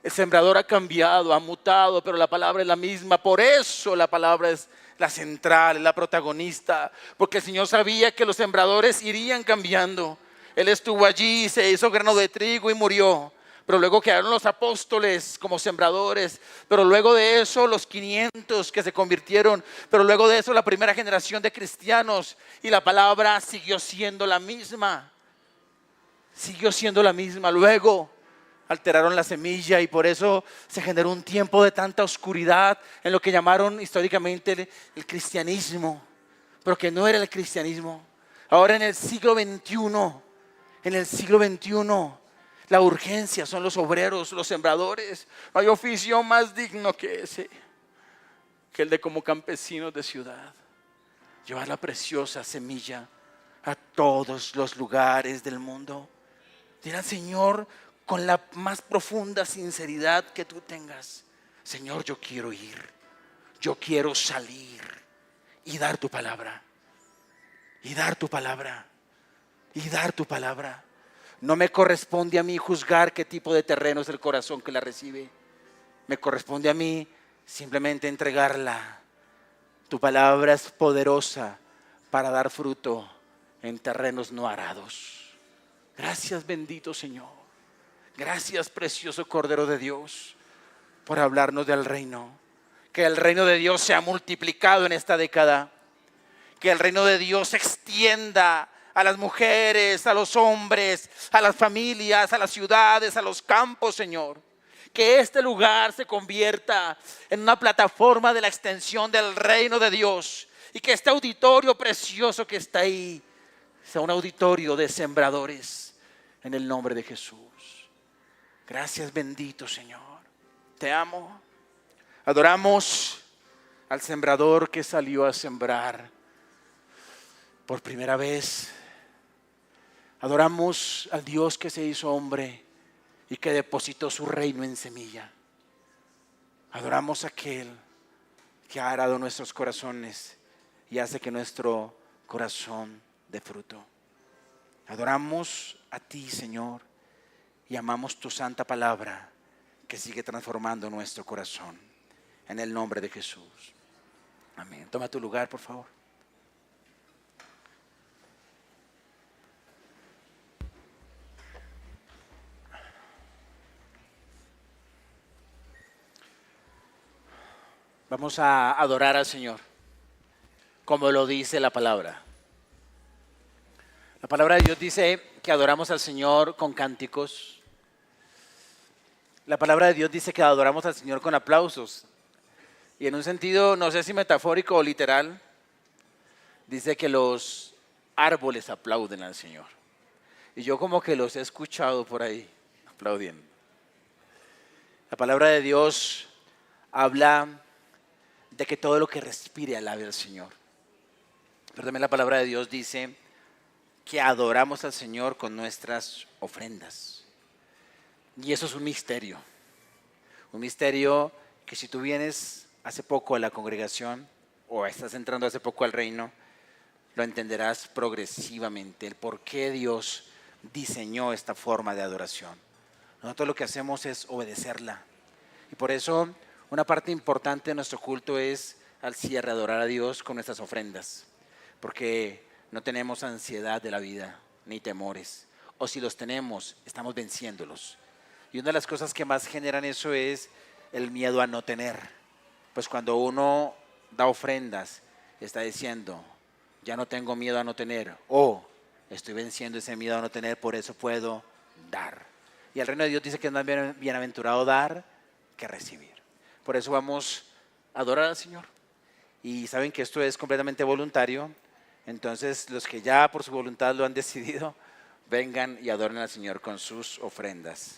El sembrador ha cambiado, ha mutado, pero la palabra es la misma. Por eso la palabra es la central, la protagonista. Porque el Señor sabía que los sembradores irían cambiando. Él estuvo allí, se hizo grano de trigo y murió. Pero luego quedaron los apóstoles como sembradores. Pero luego de eso los 500 que se convirtieron. Pero luego de eso la primera generación de cristianos. Y la palabra siguió siendo la misma. Siguió siendo la misma. Luego alteraron la semilla y por eso se generó un tiempo de tanta oscuridad en lo que llamaron históricamente el cristianismo, pero que no era el cristianismo. Ahora en el siglo XXI, la urgencia son los obreros, los sembradores. No hay oficio más digno que ese, que el de como campesinos de ciudad, llevar la preciosa semilla a todos los lugares del mundo. Dile al Señor con la más profunda sinceridad que tú tengas: Señor, yo quiero ir, yo quiero salir y dar tu palabra, y dar tu palabra, y dar tu palabra. No me corresponde a mí juzgar qué tipo de terreno es el corazón que la recibe. Me corresponde a mí simplemente entregarla. Tu palabra es poderosa para dar fruto en terrenos no arados. Gracias, bendito Señor. Gracias, precioso Cordero de Dios, por hablarnos del reino. Que el reino de Dios sea multiplicado en esta década. Que el reino de Dios se extienda a las mujeres, a los hombres, a las familias, a las ciudades, a los campos, Señor. Que este lugar se convierta en una plataforma de la extensión del reino de Dios. Y que este auditorio precioso que está ahí sea un auditorio de sembradores en el nombre de Jesús. Gracias, bendito Señor. Te amo. Adoramos al sembrador que salió a sembrar por primera vez. Adoramos al Dios que se hizo hombre y que depositó su reino en semilla. Adoramos a aquel que ha arado nuestros corazones y hace que nuestro corazón dé fruto. Adoramos a ti, Señor, y amamos tu santa palabra que sigue transformando nuestro corazón. En el nombre de Jesús. Amén. Toma tu lugar, por favor. Vamos a adorar al Señor, como lo dice la palabra. La palabra de Dios dice que adoramos al Señor con cánticos. La palabra de Dios dice que adoramos al Señor con aplausos. Y en un sentido, no sé si metafórico o literal, dice que los árboles aplauden al Señor. Y yo como que los he escuchado por ahí aplaudiendo. La palabra de Dios habla de que todo lo que respire alabe al Señor. Pero también la palabra de Dios dice que adoramos al Señor con nuestras ofrendas. Y eso es un misterio. Un misterio que si tú vienes hace poco a la congregación o estás entrando hace poco al reino, lo entenderás progresivamente, el por qué Dios diseñó esta forma de adoración. Nosotros lo que hacemos es obedecerla. Y por eso una parte importante de nuestro culto es al cierre adorar a Dios con nuestras ofrendas. Porque no tenemos ansiedad de la vida, ni temores. O si los tenemos, estamos venciéndolos. Y una de las cosas que más generan eso es el miedo a no tener. Pues cuando uno da ofrendas, está diciendo, ya no tengo miedo a no tener. O estoy venciendo ese miedo a no tener, por eso puedo dar. Y el reino de Dios dice que es más bienaventurado dar que recibir. Por eso vamos a adorar al Señor. Y saben que esto es completamente voluntario. Entonces los que ya por su voluntad lo han decidido, vengan y adoren al Señor con sus ofrendas.